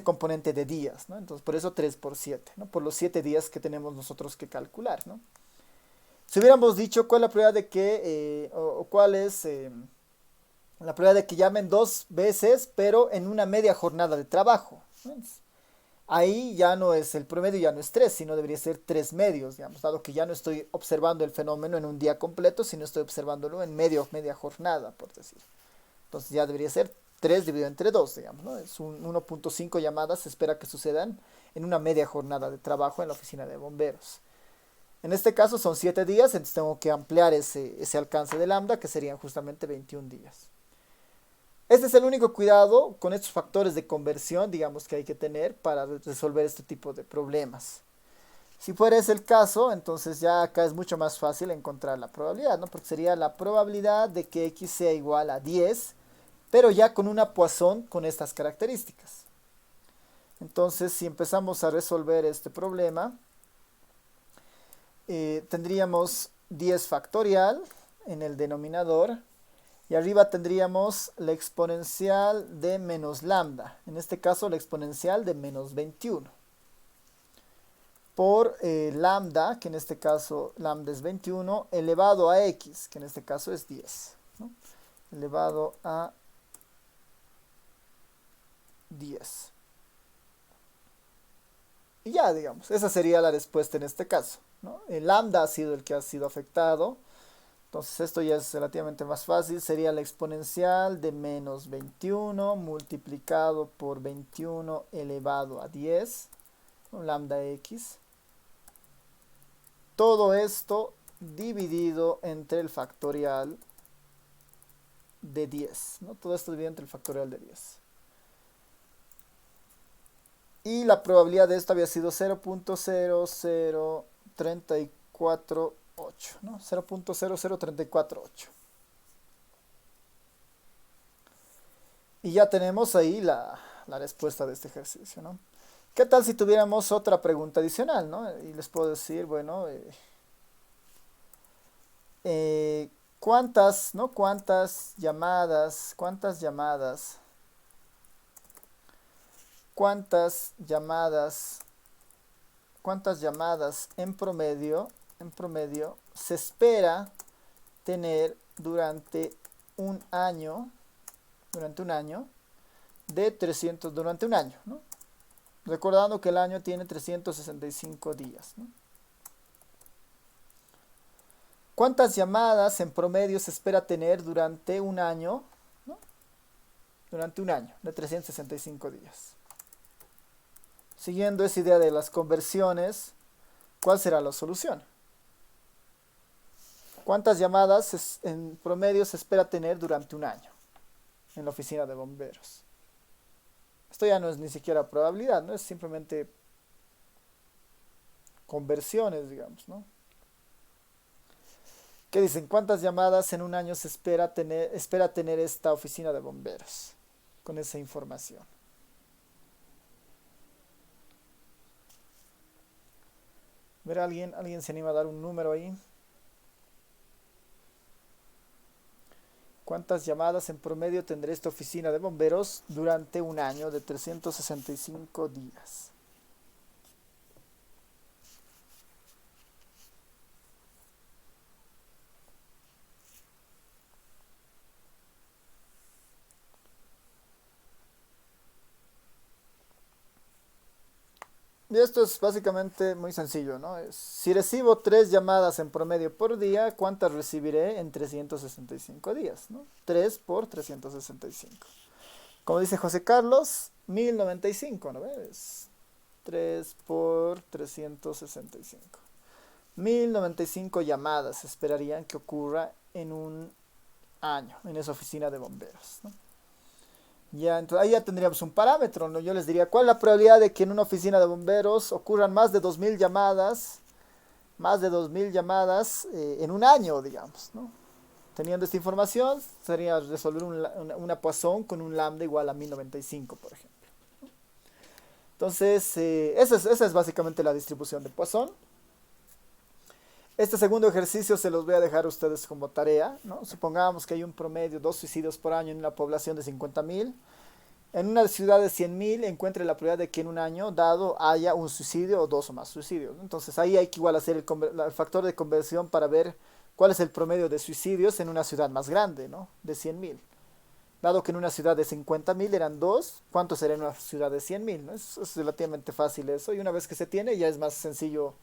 componente de días, ¿no? Entonces por eso 3 por 7, ¿no? Por los 7 días que tenemos nosotros que calcular, ¿no? Si hubiéramos dicho cuál es la probabilidad de que, cuál es la probabilidad de que llamen 2 veces, pero en una media jornada de trabajo, ¿no? Ahí ya no es el promedio, ya no es 3, sino debería ser 3 medios, digamos, dado que ya no estoy observando el fenómeno en un día completo, sino estoy observándolo en media jornada, por decir. Entonces ya debería ser 3 dividido entre 2, digamos, ¿no? Es un 1.5 llamadas, se espera que sucedan en una media jornada de trabajo en la oficina de bomberos. En este caso son 7 días, entonces tengo que ampliar ese alcance de lambda, que serían justamente 21 días. Este es el único cuidado con estos factores de conversión, digamos, que hay que tener para resolver este tipo de problemas. Si fuera ese el caso, entonces ya acá es mucho más fácil encontrar la probabilidad, ¿no? Porque sería la probabilidad de que X sea igual a 10, pero ya con una Poisson con estas características. Entonces, si empezamos a resolver este problema, tendríamos 10 factorial en el denominador, y arriba tendríamos la exponencial de menos lambda, en este caso la exponencial de menos 21. Por lambda, que en este caso lambda es 21, elevado a x, que en este caso es 10, ¿no? Elevado a 10. Y ya, digamos, esa sería la respuesta en este caso, ¿no? El lambda ha sido el que ha sido afectado. Entonces esto ya es relativamente más fácil. Sería la exponencial de menos 21 multiplicado por 21 elevado a 10. Lambda x. Todo esto dividido entre el factorial de 10, ¿no? Todo esto dividido entre el factorial de 10. Y la probabilidad de esto había sido 0.00348, ¿no? 0.00348. Y ya tenemos ahí la respuesta de este ejercicio, ¿no? ¿Qué tal si tuviéramos otra pregunta adicional, ¿no? Y les puedo decir, bueno, eh, ¿cuántas, no? ¿Cuántas cuántas llamadas en promedio se espera tener durante un año de 300, durante un año, ¿no? Recordando que el año tiene 365 días, ¿no? ¿Cuántas llamadas en promedio se espera tener durante un año, ¿no? Durante un año de 365 días. Siguiendo esa idea de las conversiones, ¿cuál será la solución? ¿Cuántas llamadas en promedio se espera tener durante un año en la oficina de bomberos? Esto ya no es ni siquiera probabilidad, ¿no? Es simplemente conversiones, digamos, ¿no? ¿Qué dicen? ¿Cuántas llamadas en un año se espera tener esta oficina de bomberos con esa información? ¿Ver alguien se anima a dar un número ahí? ¿Cuántas llamadas en promedio tendrá esta oficina de bomberos durante un año de 365 días? Y esto es básicamente muy sencillo, ¿no? Si recibo 3 llamadas en promedio por día, ¿cuántas recibiré en 365 días, ¿no? 3 por 365. Como dice José Carlos, 1095, ¿no ves? 3 por 365. 1095 llamadas esperarían que ocurra en un año en esa oficina de bomberos, ¿no? Ya, entonces ahí ya tendríamos un parámetro, ¿no? Yo les diría, ¿cuál es la probabilidad de que en una oficina de bomberos ocurran más de 2000 llamadas en un año, digamos, ¿no? Teniendo esta información, sería resolver una Poisson con un lambda igual a 1095, por ejemplo. Entonces, esa es básicamente la distribución de Poisson. Este segundo ejercicio se los voy a dejar a ustedes como tarea, ¿no? Supongamos que hay un promedio, 2 suicidios por año en una población de 50.000. En una ciudad de 100.000 encuentre la probabilidad de que en un año dado haya un suicidio o 2 o más suicidios, ¿no? Entonces ahí hay que igual hacer el factor de conversión para ver cuál es el promedio de suicidios en una ciudad más grande, ¿no? De 100.000. Dado que en una ciudad de 50.000 eran 2, ¿cuánto será en una ciudad de 100.000? ¿No? Es relativamente fácil eso, y una vez que se tiene ya es más sencillo